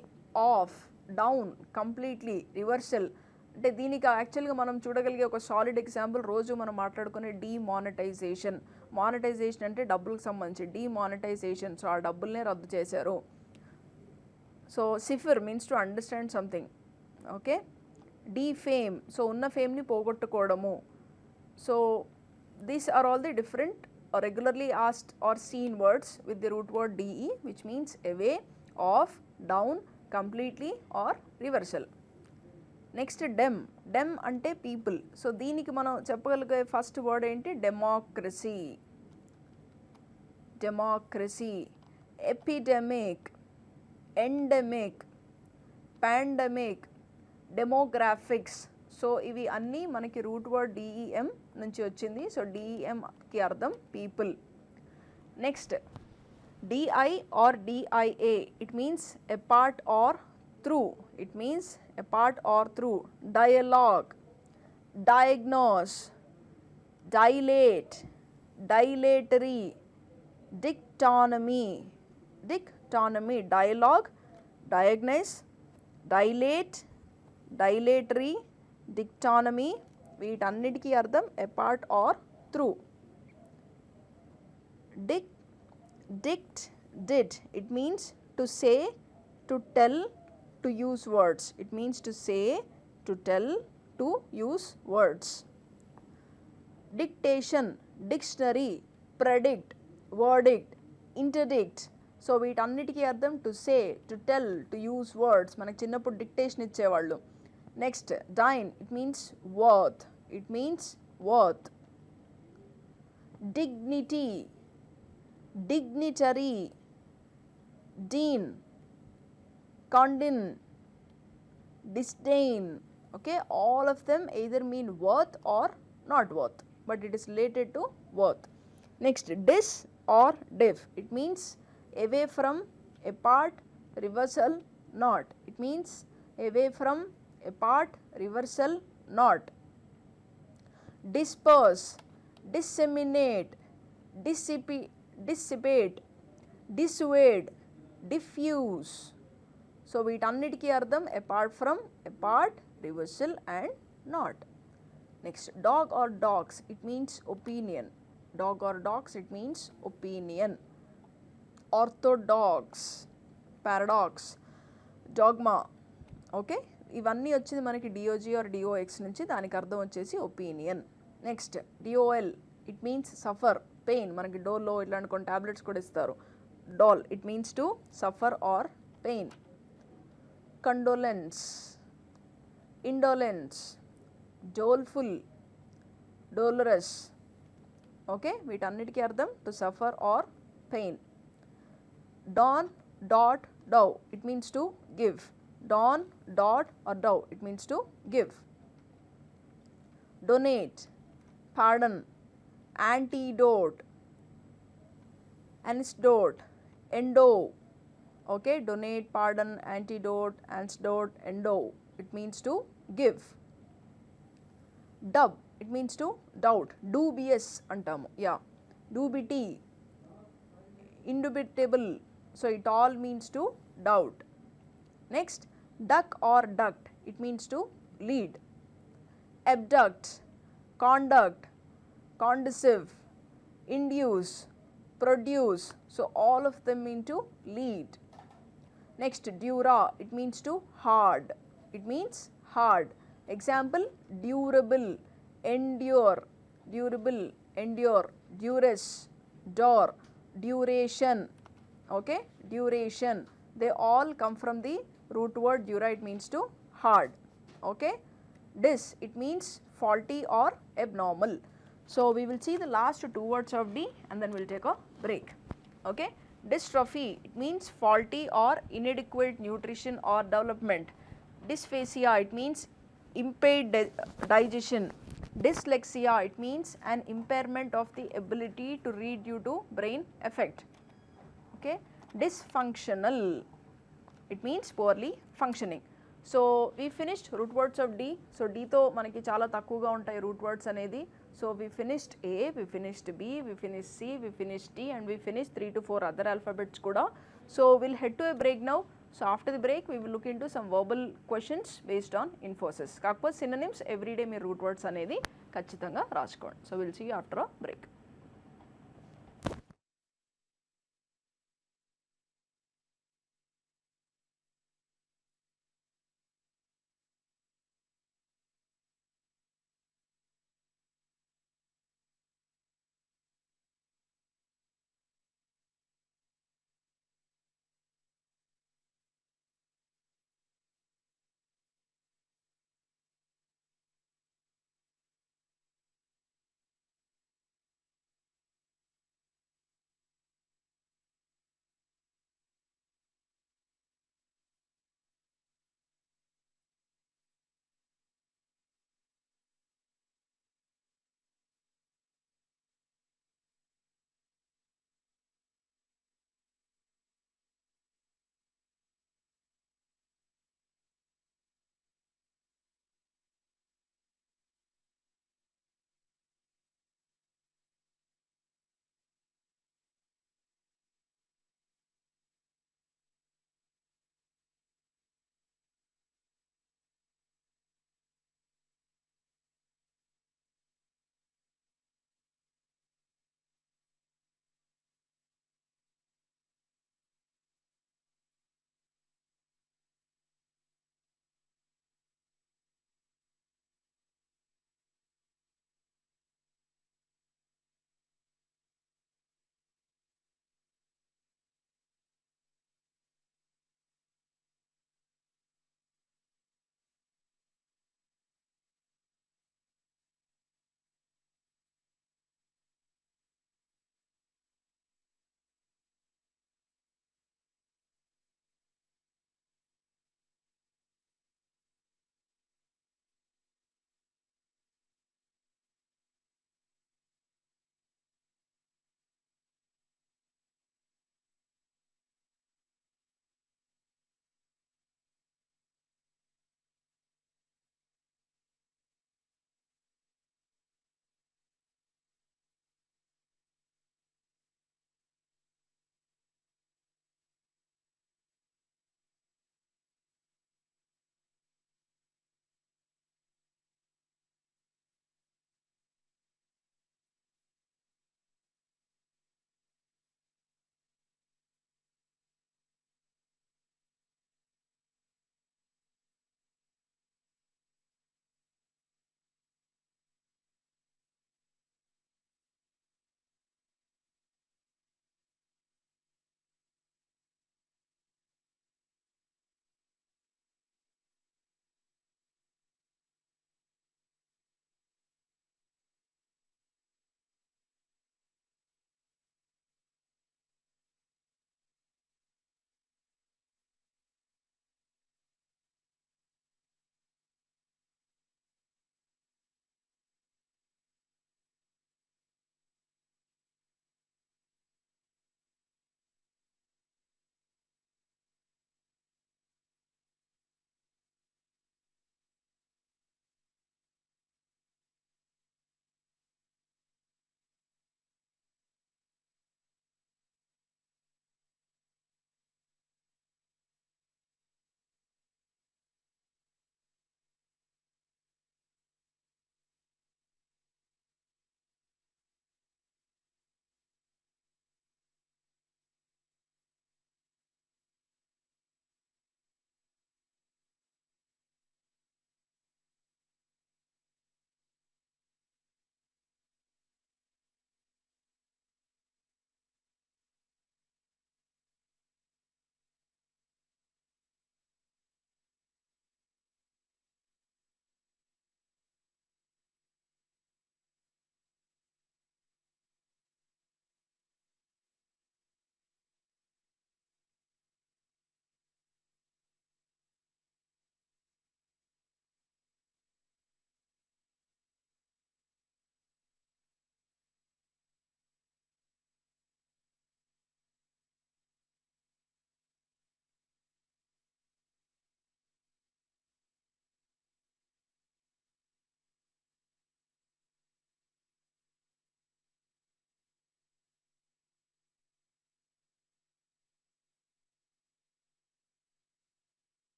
off, down, completely, reversal. అంటే దీనికి యాక్చువల్గా మనం చూడగలిగే ఒక సాలిడ్ ఎగ్జాంపుల్ రోజు మనం మాట్లాడుకునే డీమానిటైజేషన్. మానిటైజేషన్ అంటే డబ్బులకు సంబంధించి, డీమానిటైజేషన్, సో ఆ డబ్బుల్నే రద్దు చేశారు. So cipher means to understand something. Okay, defame, so ఉన్న ఫేమ్ని పోగొట్టుకోవడము. So these are all the different regularly asked or seen words with the root word DE, which means away, off, down, completely or reversal. Next dem, dem అంటే people. So దీనికి మనం చెప్పగలిగే first word ఏంటి? Democracy. Democracy. Epidemic, endemic, pandemic, demographics. So ఇవి అన్నీ మనకి root word డిఈఎం నుంచి వచ్చింది. సో డిఈఎంకి అర్థం people. Next DI or DIA, it means a part or through. It means a part or through. Dialogue, diagnose, dilate, dilatory, dictonomy. Dictonomy, dialogue, diagnose, dilate, dilatory, dictonomy. వీటన్నిటికీ అర్థం a part or through. Dict, did, it means to say, to tell, to use words. It means to say, to tell, to use words. Dictation, dictionary, predict, verdict, interdict. So వీటన్నిటికీ అర్థం to say, to tell, to use words. మనకు చిన్నప్పుడు dictation ఇచ్చేవాళ్ళు. Next dign, it means worth. It means worth. Dignity, dignitary, dean, condemn, disdain. Okay, all of them either mean worth or not worth, but it is related to worth. Next dis or diff, it means away from, apart, reversal, not. It means away from, apart, reversal, not. Disperse, disseminate, dissipate, dissuade, diffuse. So వీటన్నిటికీ అర్థం apart from, apart, reversal and not. Next dog or dogs, it means opinion. Dog or dogs, it means opinion. Orthodox, paradox, dogma. Okay, ఇవన్నీ వచ్చింది మనకి DOJ are డిఓఎక్స్ నుంచి. దానికి అర్థం వచ్చేసి opinion. Next DOL, it means suffer, pain. మనకి Dolo ఇట్లాంటి కొన్ని టాబ్లెట్స్ కూడా ఇస్తారు. Dol, it means to suffer or pain. Condolence, indolence, doleful, dolorous. Okay, వీటన్నిటికీ అర్థం to suffer or pain. Don, dot, dow, it means to give. Don, dot or dow, it means to give. Donate, pardon, antidote, antidote, endo. Okay, donate, pardon, antidote, antidote, endo. It means to give. Dub, it means to doubt. Dubious antamu. Yeah, dubity, indubitable. So it all means to doubt. Next duck or duct, it means to lead. Abduct, conduct, conducive, induce, produce. So all of them mean to lead. Next dura, it means to hard. It means hard. Example, durable, endure, durable, endure, duress, dure, duration, okay, duration, they all come from the root word dura, it means to hard, okay. Dis, it means faulty or abnormal. So we will see the last two words of D and then we will take a break, okay. Dystrophy, it means faulty or inadequate nutrition or development. Dysphasia, it means impaired digestion. Dyslexia, it means an impairment of the ability to read due to brain effect, okay. Dysfunctional, it means poorly functioning. So we finished root words of D. So డితో మనకి చాలా తక్కువగా ఉంటాయి root words అనేది. So we finished A, we finished B, we finish C, we finish D and we finish 3 to 4 other alphabets కూడా. So will head to a break now. So after the break we will look into some verbal questions based on Infosys. కాకపోతే synonyms everyday మీరు root words అనేది ఖచ్చితంగా రాసుకోండి. So will see after a break.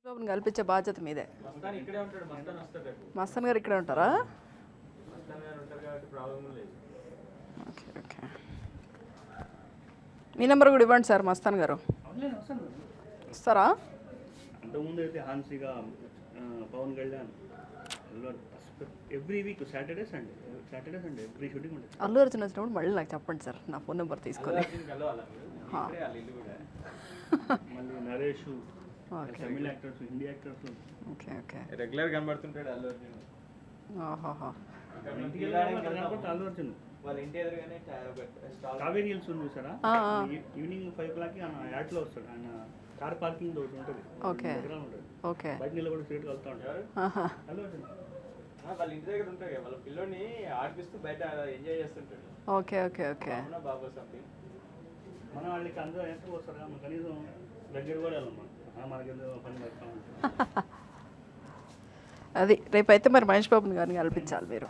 బాబుని కల్పించే బాధ్యత మీదే. మస్తాన్ ఇక్కడే ఉంటాడు, మస్తాన్ వస్తాడు రేపు. మస్తాన్ గారు ఇక్కడే ఉంటారా? మస్తాన్ గారు ఉంటారు కాబట్టి ప్రాబ్లం లేదు. ఓకే ఓకే, మీ నెంబర్ కూడా ఇవ్వండి సార్. మస్తాన్ గారు వస్తారా? అంతకుముందు అయితే హాన్సీగా Pawan Kalyan every week Saturday Sunday every shooting ఉంటుంది. అల్లు అర్జున్ వచ్చినప్పుడు మళ్ళీ నాకు చెప్పండి సార్, నా ఫోన్ నెంబర్ తీసుకొని. కలవాలా మీరు? ఇక్కడే వాళ్ళ ఇల్లు కూడా. మళ్ళీ నరేష్, తమిళ actors, Hindi actors. Okay okay, regular కనబడుతుంటాడు అల్లు అర్జున్. ఆహాహా, ఇంటికి వెళ్ళాలంటే అల్లు అర్జున్. వాళ్ళ ఇంటి ఎదురుగానే స్టాల్. కావేరీ హిల్స్ ఉంది చూసారా? ఈవినింగ్ 5 ఆయన యాడ్లో వస్తాడు. ఆయన కార్ పార్కింగ్ ఒకటి ఉంటుంది. ఓకే ఉంటుంది. ఓకే, బయట నిలబడి స్ట్రీట్ వెళ్తా ఉంటారు. అల్లు అర్జున్ వాళ్ళ ఇంటి దగ్గర ఉంటాడు కదా, వాళ్ళ పిల్లోని ఆడిపిస్తూ బయట ఎంజాయ్ చేస్తుంటాడు. ఓకే ఓకే ఓకే, బాబు సంథింగ్. మనం వాళ్ళకి అందరూ ఎంత వస్తారు కదా, కనీసం దగ్గర కూడా వెళ్ళాం. మనకి ఎందుకు పని పెడతా ఉంటాం. అది రేపైతే మరి మహేష్ బాబుని గారిని కల్పించాలి మీరు.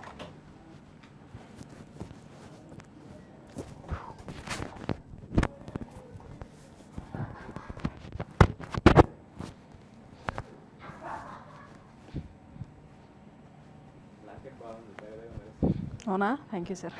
అవునా? Thank you sir.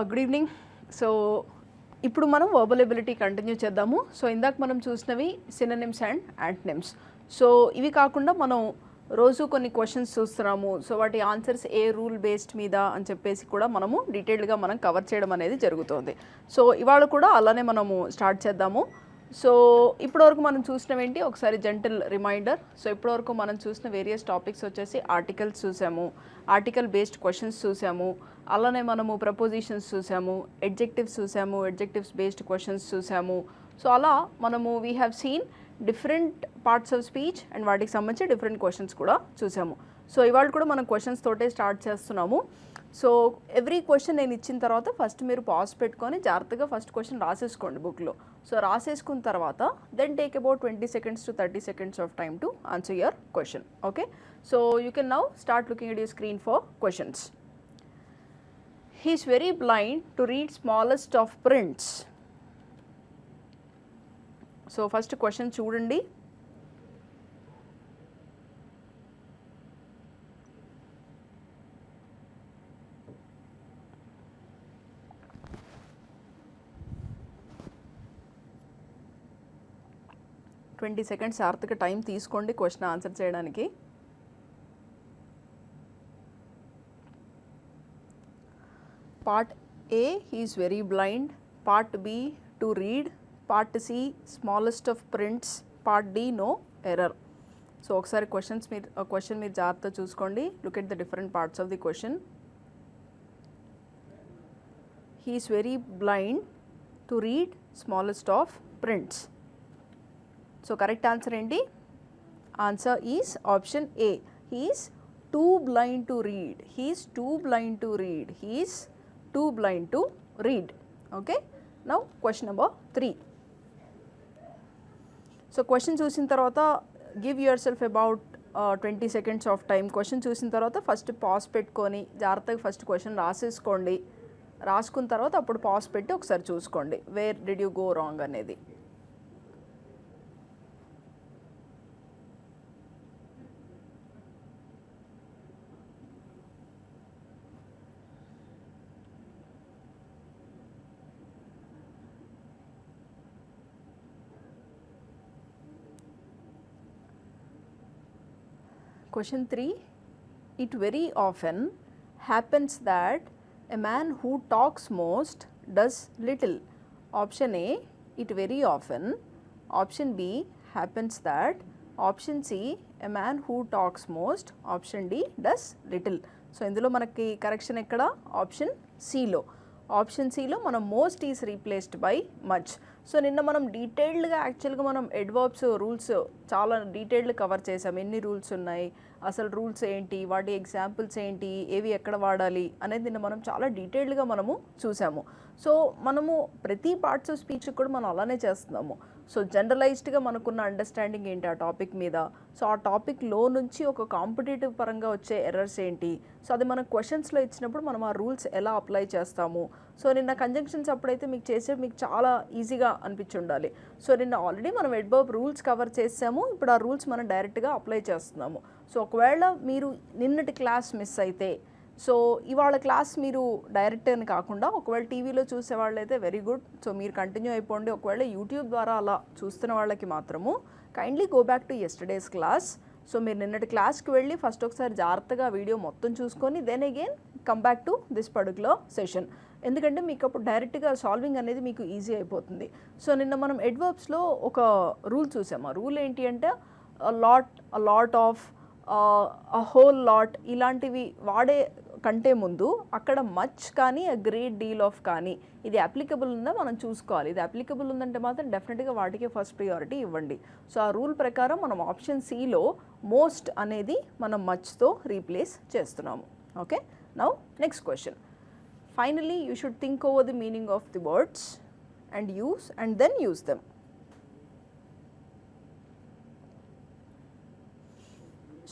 Good evening. So ఇప్పుడు మనం వర్బల్ ఎబిలిటీ కంటిన్యూ చేద్దాము. సో ఇందాక మనం చూసినవి సినోనిమ్స్ అండ్ యాంటనిమ్స్. సో ఇవి కాకుండా మనం రోజు కొన్ని క్వశ్చన్స్ చూస్తున్నాము. సో వాటి ఆన్సర్స్ ఏ రూల్ బేస్డ్ మీద అని చెప్పేసి కూడా మనము డీటెయిల్డ్గా మనం కవర్ చేయడం అనేది జరుగుతుంది. సో ఇవాళ కూడా అలానే మనము స్టార్ట్ చేద్దాము. సో ఇప్పటివరకు మనం చూసినవేంటి ఒకసారి జెంటల్ రిమైండర్. సో ఇప్పటివరకు మనం చూసిన వేరియస్ టాపిక్స్ వచ్చేసి ఆర్టికల్స్ చూసాము, ఆర్టికల్ బేస్డ్ క్వశ్చన్స్ చూసాము, అలానే మనము ప్రపోజిషన్స్ చూసాము, ఎడ్జెక్టివ్స్ చూసాము, ఎడ్జెక్టివ్స్ బేస్డ్ క్వశ్చన్స్ చూసాము. సో అలా మనము we have seen different parts of speech and వాటికి సంబంధించి డిఫరెంట్ క్వశ్చన్స్ కూడా చూసాము. సో ఇవాళ కూడా మనం క్వశ్చన్స్ తోటే స్టార్ట్ చేస్తున్నాము. సో ఎవ్రీ క్వశ్చన్ నేను ఇచ్చిన తర్వాత ఫస్ట్ మీరు పాజ్ పెట్టుకొని జాగ్రత్తగా ఫస్ట్ క్వశ్చన్ రాసేసుకోండి బుక్లో. సో రాసేసుకున్న తర్వాత then take about 20 seconds to 30 seconds of time to answer your question. Okay, so you can now start looking at your screen for questions. He is very blind to read smallest of prints. So first question చూడండి. Twenty seconds ఆర్థిక time తీసుకోండి question answer చేయడానికి. Part A, he is very blind. Part B, to read. Part C, smallest of prints. Part D, no error. So ఒకసారి question మీరు జాగ్రత్త చూసుకోండి. Look at the different parts of the question. He is very blind to read smallest of prints. So correct answer ఏంటి? Answer is option A. He is too blind to read. He is too blind to read. He is too blind to read. Okay, now question number 3. So question చూసిన తర్వాత give yourself about 20 seconds of time. Question చూసిన తర్వాత first pass పెట్టుకొని జాగ్రత్తగా first question రాసేసుకోండి. రాసుకున్న తర్వాత అప్పుడు pass పెట్టి ఒకసారి చూసుకోండి where did you go wrong అనేది. Question 3. It very often happens that a man who talks most does little. Option A, it very often. Option B, happens that. Option C, a man who talks most. Option D, does little. So ఇందులో మనకి correction ఎక్కడ? Option సిలో. Option సిలో మనం most is replaced by much. So నిన్న మనం డీటెయిల్డ్గా యాక్చువల్గా మనం అడ్వర్బ్స్ రూల్స్ చాలా డీటెయిల్డ్ కవర్ చేసాం. ఎన్ని రూల్స్ ఉన్నాయి, అసలు రూల్స్ ఏంటి, వాటి ఎగ్జాంపుల్స్ ఏంటి, ఏవి ఎక్కడ వాడాలి అనేది నిన్న మనం చాలా డీటెయిల్డ్గా మనము చూసాము. సో మనము ప్రతి పార్ట్స్ ఆఫ్ స్పీచ్ కూడా మనం అలానే చేస్తున్నాము. సో జనరలైజ్డ్గా మనకున్న అండర్స్టాండింగ్ ఏంటి ఆ టాపిక్ మీద, సో ఆ టాపిక్లో నుంచి ఒక కాంపిటేటివ్ పరంగా వచ్చే ఎర్రర్స్ ఏంటి, సో అది మనం క్వశ్చన్స్లో ఇచ్చినప్పుడు మనం ఆ రూల్స్ ఎలా అప్లై చేస్తాము. సో నిన్న కంజంక్షన్స్ అప్పుడైతే మీకు చాలా ఈజీగా అనిపించి ఉండాలి. సో నిన్న ఆల్రెడీ మనం అడ్వర్బ్ రూల్స్ కవర్ చేసాము. ఇప్పుడు ఆ రూల్స్ మనం డైరెక్ట్గా అప్లై చేస్తున్నాము. సో ఒకవేళ మీరు నిన్నటి క్లాస్ మిస్ అయితే, సో ఇవాళ క్లాస్ మీరు డైరెక్ట్ అని కాకుండా ఒకవేళ టీవీలో చూసే వాళ్ళైతే వెరీ గుడ్. సో మీరు కంటిన్యూ అయిపోండి. ఒకవేళ యూట్యూబ్ ద్వారా అలా చూస్తున్న వాళ్ళకి మాత్రము kindly go back to yesterday's class. So మీరు నిన్నటి క్లాస్కి వెళ్ళి ఫస్ట్ ఒకసారి జాగ్రత్తగా వీడియో మొత్తం చూసుకొని then again come back to this particular session. ఎందుకంటే మీకు అప్పుడు డైరెక్ట్గా సాల్వింగ్ అనేది మీకు ఈజీ అయిపోతుంది. సో నిన్న మనం అడ్వర్బ్స్లో ఒక రూల్ చూసాము. ఆ రూల్ ఏంటి అంటే అ lot of, a whole lot ఇలాంటివి వాడే కంటే ముందు అక్కడ మచ్ కానీ అ గ్రేట్ డీల్ ఆఫ్ కానీ ఇది అప్లికబుల్ ఉందా మనం చూసుకోవాలి. ఇది అప్లికబుల్ ఉందంటే మాత్రం డెఫినెట్గా వాటికే ఫస్ట్ ప్రియారిటీ ఇవ్వండి. సో ఆ రూల్ ప్రకారం మనం ఆప్షన్ సిలో మోస్ట్ అనేది మనం మచ్తో రీప్లేస్ చేస్తున్నాము. Okay, now next question. Finally you should think over the meaning of the words and then use them.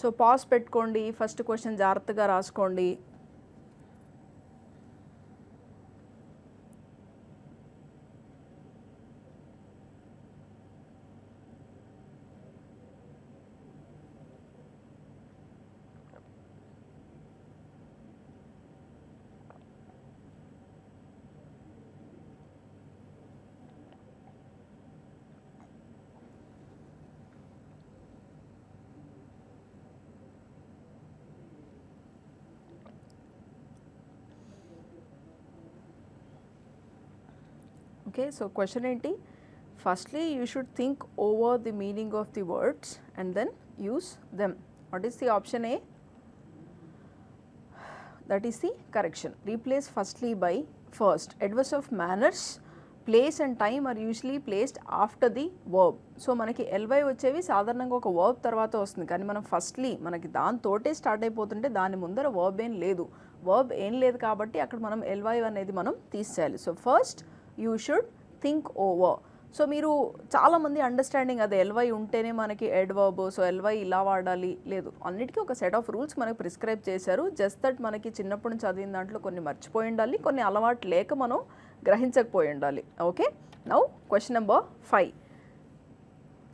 So pause పెట్టుకోండి, ఫస్ట్ క్వశ్చన్ జాగ్రత్తగా రాసుకోండి. Okay, so question ఏంటి? Firstly, you should think over the meaning of the words and then use them. What is the option A? That is the correction. Replace firstly by first. Adverbs of manners, place and time are usually placed after the verb. So మనకి LY వచ్చేవి సాధారణంగా ఒక verb తర్వాత వస్తుంది, కానీ మనం firstly మనకి దాంతోటే start అయిపోతుంటే దాని ముందర వర్బ్ ఏం లేదు. వర్బ్ ఏం లేదు కాబట్టి అక్కడ మనం ఎల్వై అనేది మనం తీసేయాలి. So first you should think over. So మీరు చాలామంది అండర్స్టాండింగ్ అది ఎల్వై ఉంటేనే మనకి అడ్వర్బ్, సో ఎల్వై ఇలా వాడాలి లేదు, అన్నిటికీ ఒక సెట్ ఆఫ్ రూల్స్ మనకి ప్రిస్క్రైబ్ చేశారు. జస్ట్ దట్ మనకి చిన్నప్పటి నుంచి చదివిన దాంట్లో కొన్ని మర్చిపోయి ఉండాలి, కొన్ని అలవాటు లేక మనం గ్రహించకపోయి ఉండాలి. Okay, now question number 5.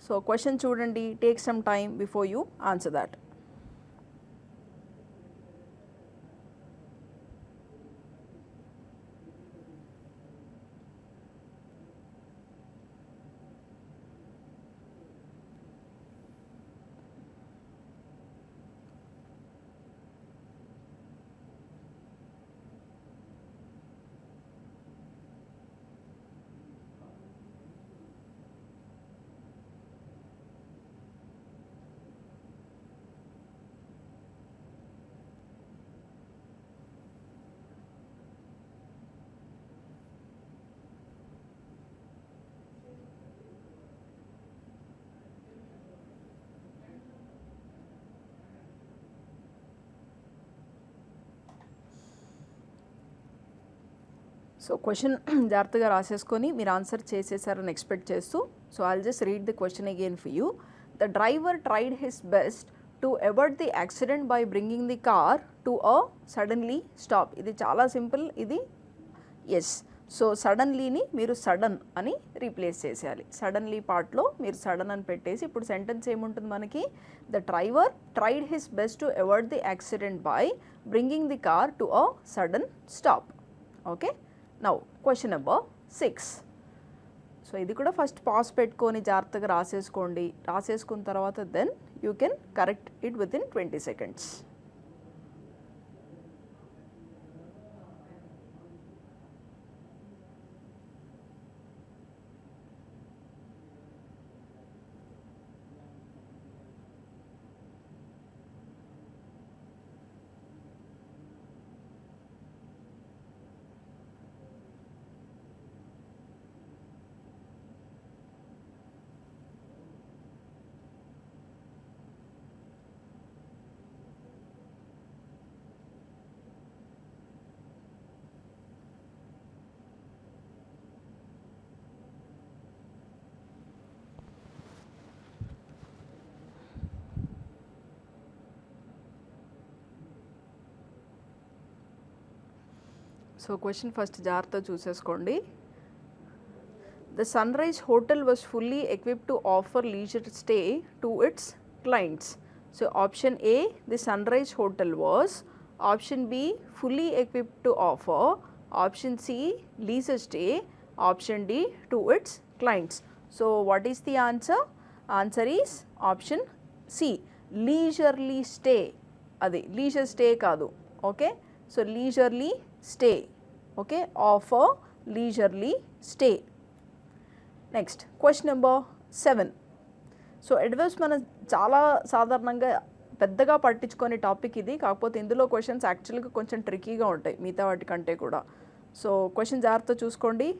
So question చూడండి, take some time before you answer that. So question జాగ్రత్తగా రాసేసుకొని మీరు ఆన్సర్ చేసేసారని ఎక్స్పెక్ట్ చేస్తూ, so I'll just read the question again for you. The driver tried his best to avoid the accident by bringing the car to a suddenly stop. ఇది చాలా simple. ఇది yes. So సడన్లీని మీరు sudden అని replace చేసేయాలి. Suddenly పార్ట్లో మీరు sudden అని పెట్టేసి ఇప్పుడు సెంటెన్స్ ఏముంటుంది మనకి, the driver tried his best to avoid the accident by bringing the car to a sudden stop. Okay, now question number 6. So ఇది కూడా ఫస్ట్ పాస్ పెట్టుకొని జాగ్రత్తగా రాసేసుకోండి. రాసేసుకున్న తర్వాత then you can correct it within 20 seconds. So question first జాగ్రత్త చూసేసుకోండి. The sunrise hotel was fully equipped to offer leisure stay to its clients. So option A, the sunrise hotel was. Option B, fully equipped to offer. Option C, leisure stay. Option D, to its clients. So what is the answer? Answer is option C, leisurely stay. అది leisure stay కాదు. Okay, so leisurely stay. Okay, offer leisurely stay. Next question number 7. So adverbs మనం చాలా సాధారణంగా పెద్దగా పట్టించుకునే topic ఇది. కాకపోతే ఇందులో క్వశ్చన్స్ యాక్చువల్గా కొంచెం ట్రికీగా ఉంటాయి మిగతా వాటికంటే కూడా. సో క్వశ్చన్ జాగ్రత్త చూసుకోండి,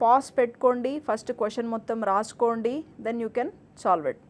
పాస్ పెట్టుకోండి, ఫస్ట్ క్వశ్చన్ మొత్తం రాసుకోండి, then you can solve it.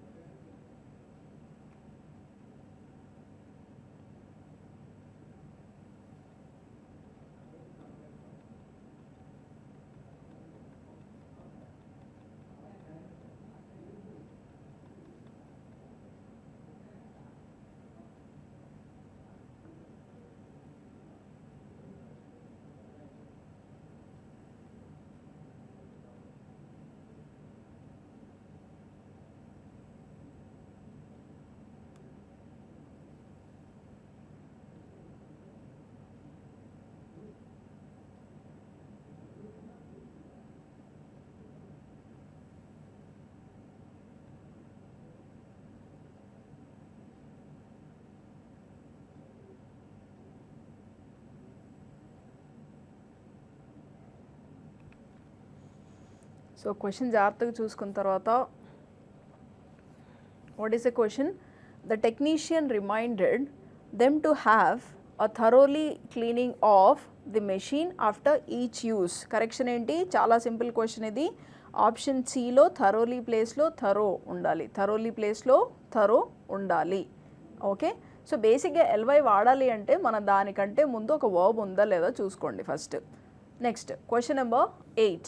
So question జాగ్రత్తగా చూసుకున్న తర్వాత, what is the question? The technician reminded them to have a thoroughly cleaning of the machine after each use. Correction ఏంటి? చాలా సింపుల్ క్వశ్చన్ ఇది. Option సిలో thoroughly ప్లేస్లో thorough ఉండాలి. Thoroughly ప్లేస్లో థరో ఉండాలి. ఓకే, సో బేసిక్గా ఎల్వై వాడాలి అంటే మన దానికంటే ముందు ఒక వర్బ్ ఉందా లేదా చూసుకోండి first. Next question number 8.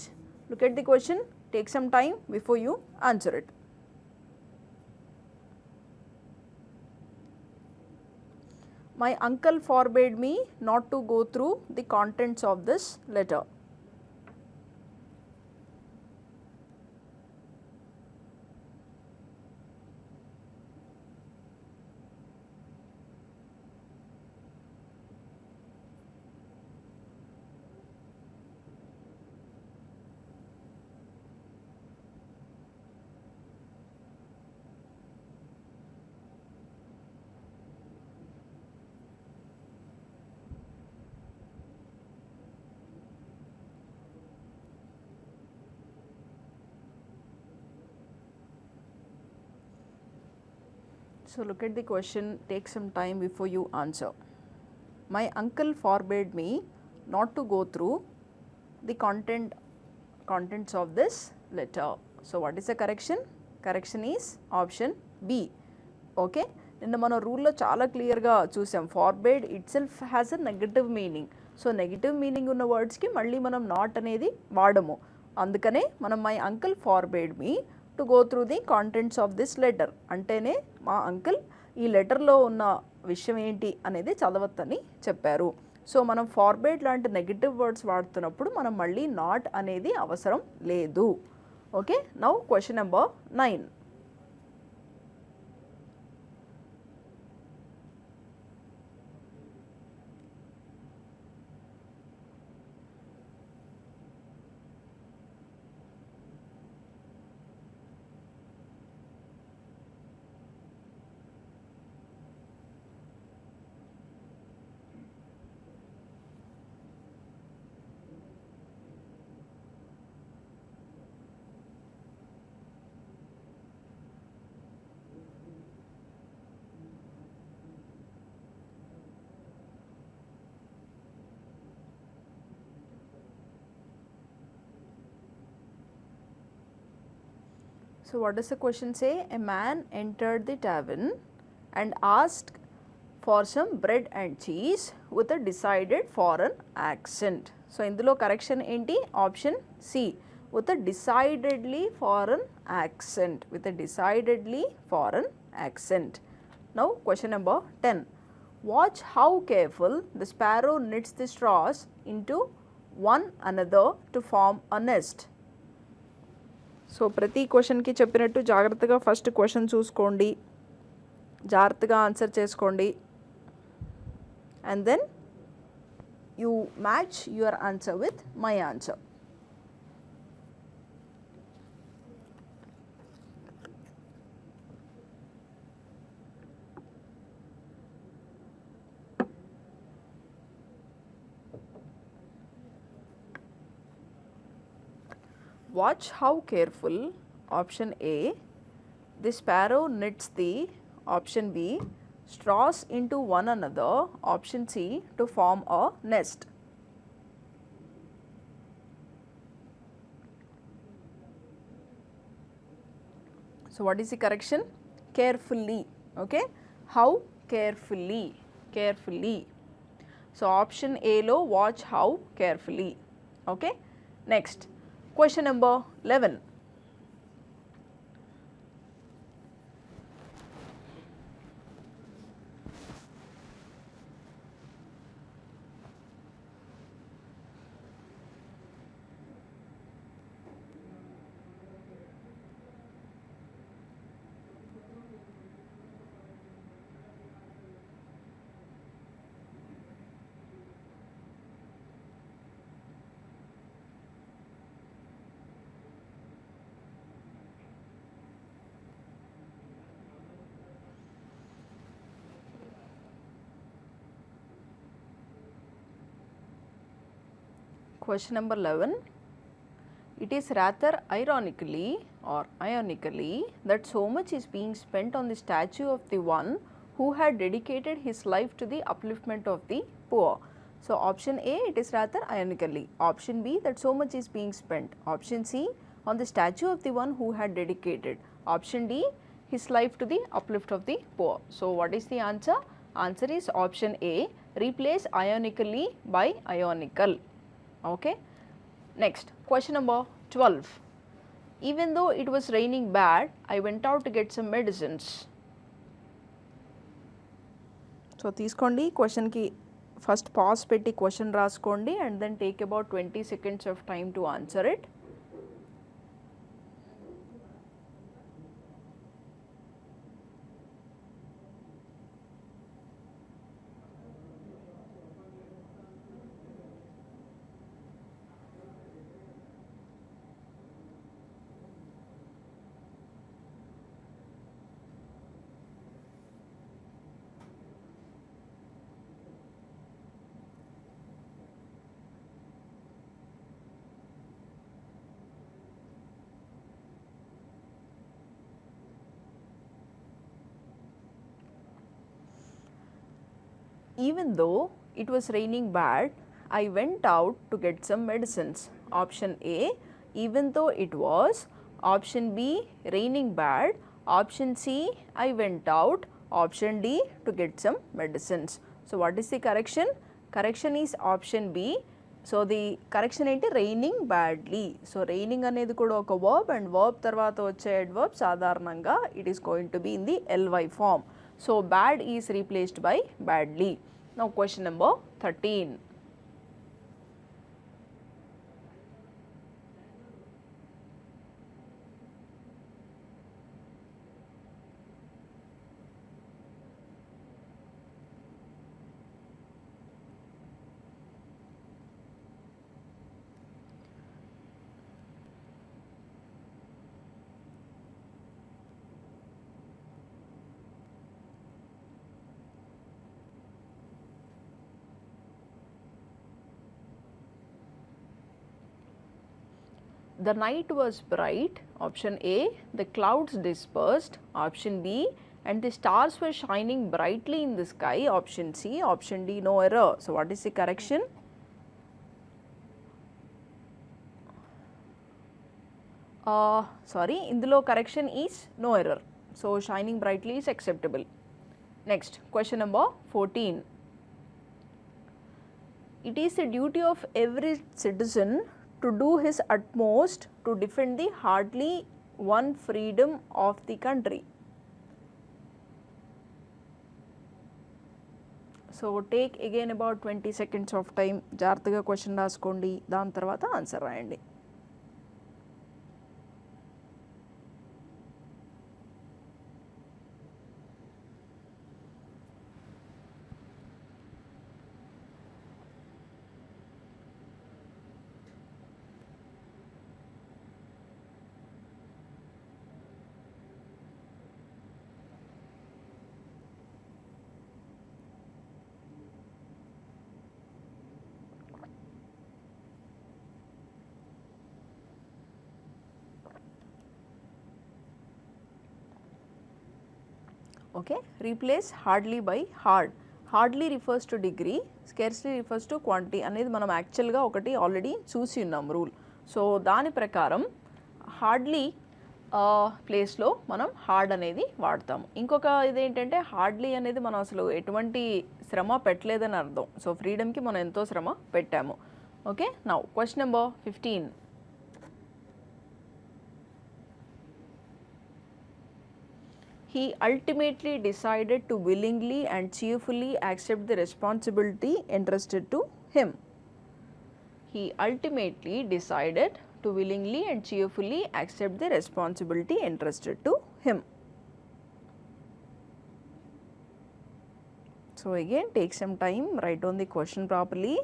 Look at the question, take some time before you answer it. My uncle forbade me not to go through the contents of this letter. So look at the question, take some time before you answer. My uncle forbade me not to go through the contents of this letter. So what is the correction? Correction is option B. Okay, నిన్న మన రూల్లో చాలా క్లియర్గా చూసాం, forbade itself has a negative meaning. So negative meaning ఉన్న వర్డ్స్కి మళ్ళీ మనం not అనేది వాడము. అందుకనే మనం my uncle forbade me to go through the contents of this letter అంటేనే మా అంకుల్ ఈ లెటర్లో ఉన్న విషయం ఏంటి అనేది చదవచ్చని చెప్పారు. సో మనం ఫార్బేడ్ లాంటి నెగిటివ్ వర్డ్స్ వాడుతున్నప్పుడు మనం మళ్ళీ నాట్ అనేది అవసరం లేదు. Okay, now question number 9. So what does the question say? A man entered the tavern and asked for some bread and cheese with a decided foreign accent. So ఇందులో correction ఏంటి? Option C, with a decidedly foreign accent. With a decidedly foreign accent. Now question number 10. Watch how careful the sparrow knits the straws into one another to form a nest. So ప్రతి క్వశ్చన్కి చెప్పినట్టు జాగ్రత్తగా first question చూసుకోండి, జాగ్రత్తగా answer చేసుకోండి, and then you match your answer with my answer. Watch how careful, option A, the sparrow knits the, option B, straws into one another, option C, to form a nest. So what is the correction? Carefully. Okay, how carefully, carefully. So option A lo watch how carefully. Okay, next question number 11. Question number 11. It is rather ironically or ionically that so much is being spent on the statue of the one who had dedicated his life to the upliftment of the poor. So option A, it is rather ironically. Option B, that so much is being spent. Option C, on the statue of the one who had dedicated. Option D, his life to the uplift of the poor. So what is the answer? Answer is option A, replace ironically by ionical. Okay, next question number 12. Even though it was raining bad, I went out to get some medicines. So తీసుకోండి, క్వశ్చన్కి first pause పెట్టి question రాసుకోండి and then take about 20 seconds of time to answer it. Even though it was raining bad, I went out to get some medicines. Option A, even though it was. Option B, raining bad. Option C, I went out. Option D, to get some medicines. So what is the correction? Correction is option B. So the correction ఏంటి, raining badly. So raining అనేది కూడా ఒక verb and verb తర్వాత వచ్చే adverb సాధారణంగా it is going to be in the L Y form. So bad is replaced by badly. Now question number 13. The night was bright, option A. The clouds dispersed, option B. And the stars were shining brightly in the sky, option C. Option D, no error. So what is the correction? Sorry, indulo correction is no error. So shining brightly is acceptable. Next, question number 14. It is the duty of every citizen to do his utmost to defend the hardly won freedom of the country. So take again about 20 seconds of time. జాగ్రత్తగా question రాసుకోండి, దాని తర్వాత answer రాయండి. Okay, replace hardly by hard. Hardly refers to degree, scarcely refers to quantity అనేది మనం యాక్చువల్గా ఒకటి already చూసి ఉన్నాం రూల్. సో దాని ప్రకారం హార్డ్లీ ప్లేస్లో మనం హార్డ్ అనేది వాడతాము. ఇంకొక ఇదేంటంటే హార్డ్లీ అనేది మనం అసలు ఎటువంటి శ్రమ పెట్టలేదని అర్థం. సో ఫ్రీడమ్కి మనం ఎంతో శ్రమ పెట్టాము. Okay, now question number 15. He ultimately decided to willingly and cheerfully accept the responsibility entrusted to him. He ultimately decided to willingly and cheerfully accept the responsibility entrusted to him. So again, take some time, write down the question properly.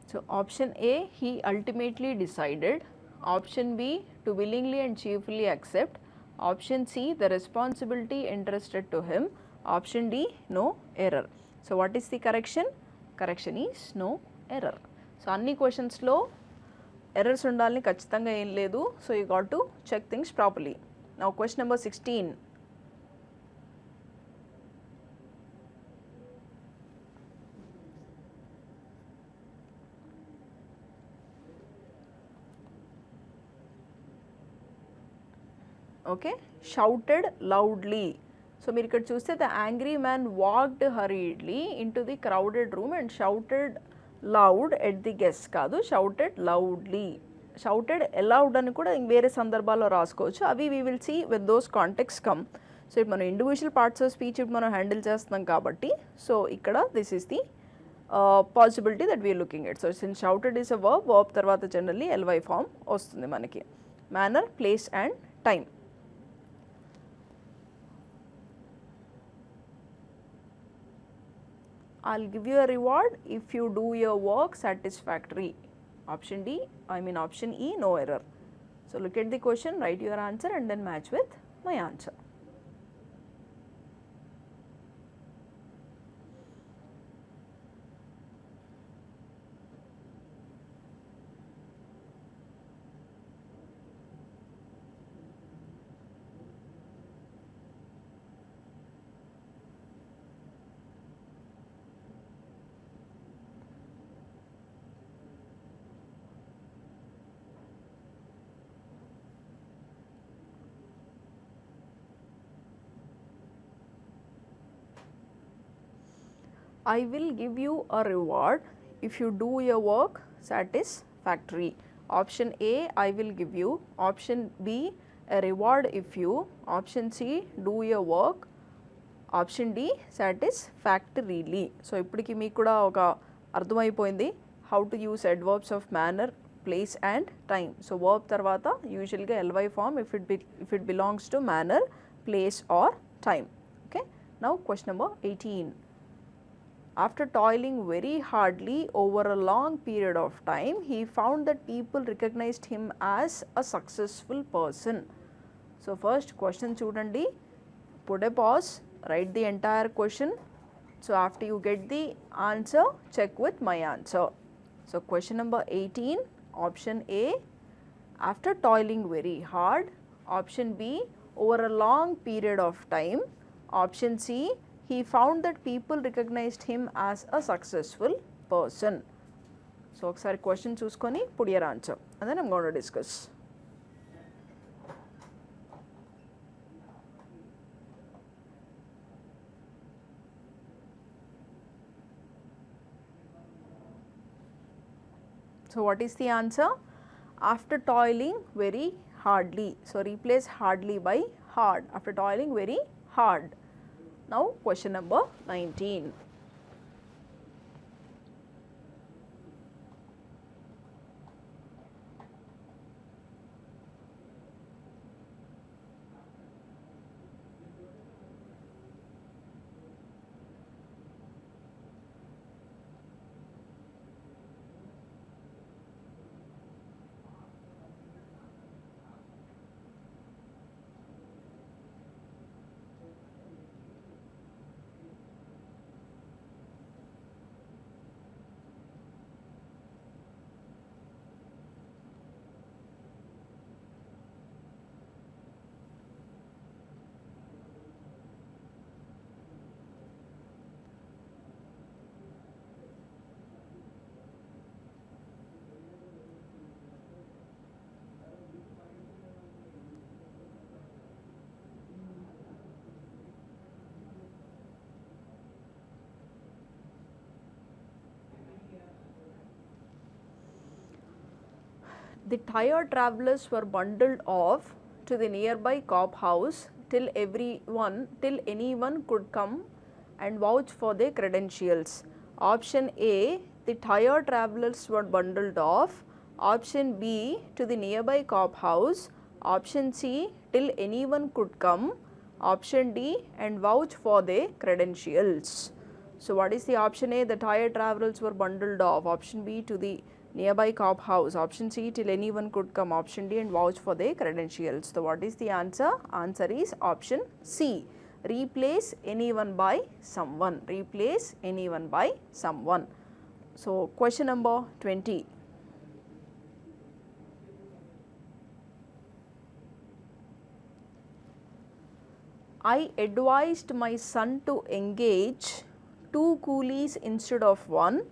So option A, he ultimately decided. Option B, to willingly and cheerfully accept. Option C, the responsibility entrusted to him. Option D, no error. So what is the correction? Correction is no error. So అన్ని క్వశ్చన్స్లో errors ఉండాలని ఖచ్చితంగా ఏం లేదు. So you got to check things properly. Now question number 16. Okay, shouted loudly. So మీరు ఇక్కడ చూస్తే the angry man walked hurriedly in to the crowded room and shouted loud at the guest కాదు, shouted loudly. Shouted aloud అని కూడా వేరే సందర్భాల్లో రాసుకోవచ్చు. అవి we will see with those contexts come. సో ఇప్పుడు మనం ఇండివిజువల్ పార్ట్స్ ఆఫ్ స్పీచ్ ఇప్పుడు మనం హ్యాండిల్ చేస్తున్నాం కాబట్టి సో ఇక్కడ this is the possibility that we are looking at. So since shouted is a verb, verb తర్వాత జనరల్లీ ఎల్వై ఫామ్ వస్తుంది మనకి. Manner, place and time. I'll give you a reward if you do your work satisfactory. Option D, option E, no error. So look at the question, write your answer and then match with my answer. I will give you a reward if you do your work satisfactory. Option A, I will give you. Option B, a reward if you. Option C, do your work. Option D, satisfactorily. So ఇప్పటికి మీకు కూడా ఒక అర్థమైపోయింది how to use adverbs of manner, place and time. So verb తర్వాత యూజువల్గా ly form if it belongs to manner, place or time. Okay. Now question number 18. After toiling very hardly over a long period of time, he found that people recognized him as a successful person. So first question chudandi, put a pause, write the entire question. So after you get the answer, check with my answer. So question number 18, option A, after toiling very hard. Option B, over a long period of time. Option C, he found that people recognized him as a successful person. So ఒకసారి question చూసుకొని put your answer and then I'm going to discuss. So what is the answer? After toiling very hardly. So replace hardly by hard. After toiling very hard. Now question number 19. The tired travelers were bundled off to the nearby cop house till anyone could come and vouch for their credentials. Option A, the tired travelers were bundled off. Option B, to the nearby cop house. Option C, till anyone could come. Option D, and vouch for their credentials. So what is the option A? The tired travelers were bundled off. Option B, to the nearby cop house. Option C, till anyone could come. Option D, and vouch for their credentials. So what is the answer? Answer is option C. Replace anyone by someone. Replace anyone by someone. So question number 20. I advised my son to engage 2 coolies instead of 1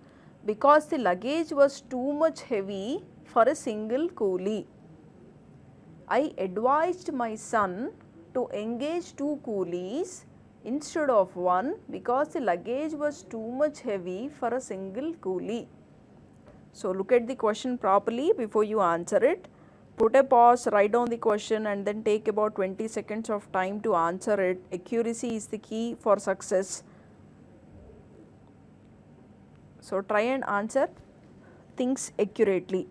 because the luggage was too much heavy for a single coolie. I advised my son to engage 2 coolies instead of 1 because the luggage was too much heavy for a single coolie. So look at the question properly before you answer it. Put a pause, write down the question and then take about 20 seconds of time to answer it. Accuracy is the key for success. So try and answer things accurately.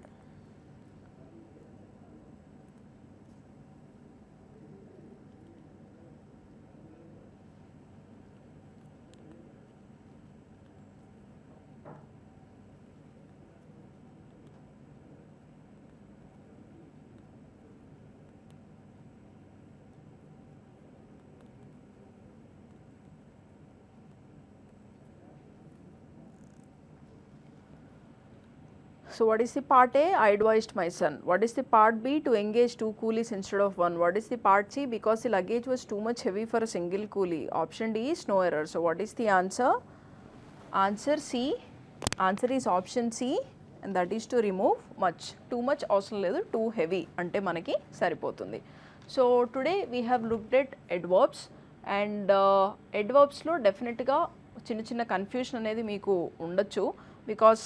So what is the part A? I advised my son. What is the part B? To engage 2 coolies instead of 1. What is the part C? Because the luggage was too much heavy for a single coolie. Option D is no error. So what is the answer? Answer C. Answer is option C, and that is to remove much. Too much అవసరం లేదు, too heavy అంటే మనకి సరిపోతుంది. So today we have looked at adverbs and adverbs లో definitely గా చిన్న చిన్న confusion అనేది మీకు ఉండొచ్చు బికాస్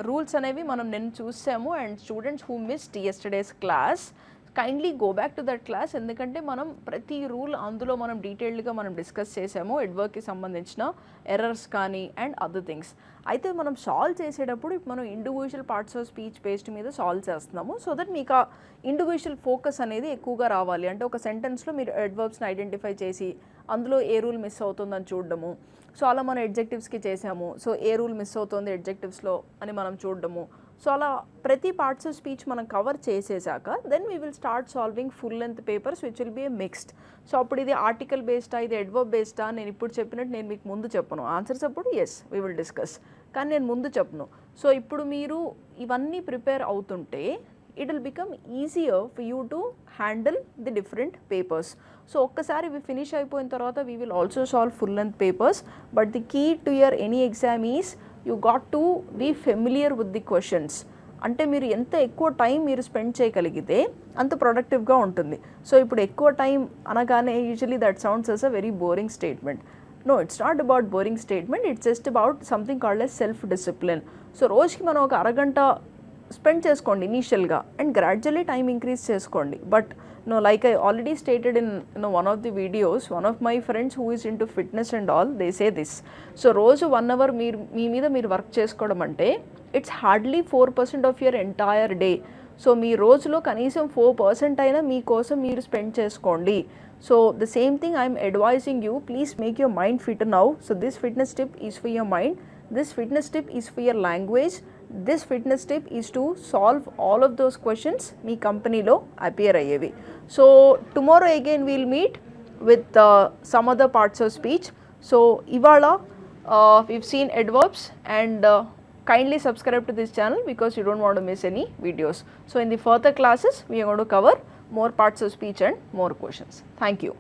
రూల్స్ అనేవి మనం నిన్న చూసాము and students who missed yesterday's class kindly go back to that class, ఎందుకంటే మనం ప్రతి రూల్ అందులో మనం డీటెయిల్డ్గా మనం డిస్కస్ చేసాము ఎడ్వర్క్కి సంబంధించిన ఎర్రర్స్ కానీ అండ్ అదర్ థింగ్స్. అయితే మనం సాల్వ్ చేసేటప్పుడు ఇప్పుడు మనం individual parts of speech based మీద సాల్వ్ చేస్తున్నాము సో దట్ మీకు ఆ ఇండివిజువల్ ఫోకస్ అనేది ఎక్కువగా రావాలి. అంటే ఒక సెంటెన్స్లో మీరు అడ్వర్బ్స్ని ఐడెంటిఫై చేసి అందులో ఏ రూల్ మిస్ అవుతుందని చూడడము, సో అలా మనం ఎడ్జెక్టివ్స్కి చేసాము, సో ఏ రూల్ మిస్ అవుతుంది ఎడ్జెక్టివ్స్లో అని మనం చూడడము. సో అలా ప్రతి పార్ట్స్ ఆఫ్ స్పీచ్ మనం కవర్ చేసేసాక then we will start solving full length papers which will be a mixed. So అప్పుడు ఇది ఆర్టికల్ బేస్డా ఇది అడ్వర్బ్ బేస్డా నేను ఇప్పుడు చెప్పినట్టు నేను మీకు ముందు చెప్పను. ఆన్సర్స్ అప్పుడు ఎస్ వీ విల్ డిస్కస్, కానీ నేను ముందు చెప్పను. సో ఇప్పుడు మీరు ఇవన్నీ ప్రిపేర్ అవుతుంటే it will become easier for you to handle the different papers. So ఒక్కసారి ఇవి ఫినిష్ అయిపోయిన తర్వాత we will also solve full length papers. But the key to your any exam is you got to be familiar with the questions. అంటే మీరు ఎంత ఎక్కువ time మీరు spend చేయగలిగితే అంత ప్రొడక్టివ్గా ఉంటుంది. సో ఇప్పుడు ఎక్కువ టైం అనగానే usually that sounds as a very boring statement. No, it's not about boring statement, it's just about something called as self discipline. So రోజుకి మనం ఒక అరగంట స్పెండ్ చేసుకోండి ఇనీషియల్గా అండ్ గ్రాడ్యువల్లీ టైం ఇంక్రీజ్ చేసుకోండి. But no, like I already stated in one of the videos, one of my friends who is into fitness and all, they say this. So రోజు 1 hour మీ మీద మీరు work చేసుకోవడం అంటే it's hardly 4% of your entire day. So మీ రోజులో కనీసం 4% అయినా మీకోసం మీరు స్పెండ్ చేసుకోండి. So the same thing I'm advising you, please make your mind fit now. So this fitness tip is for your mind, this fitness tip is for your language, this fitness tip is to solve all of those questions మీ కంపెనీలో appear అయ్యేవి. So tomorrow again we'll meet with some other parts of speech. So ఇవాళ we've seen adverbs and kindly subscribe to this channel because you don't want to miss any videos. So in the further classes we are going to cover more parts of speech and more questions. Thank you.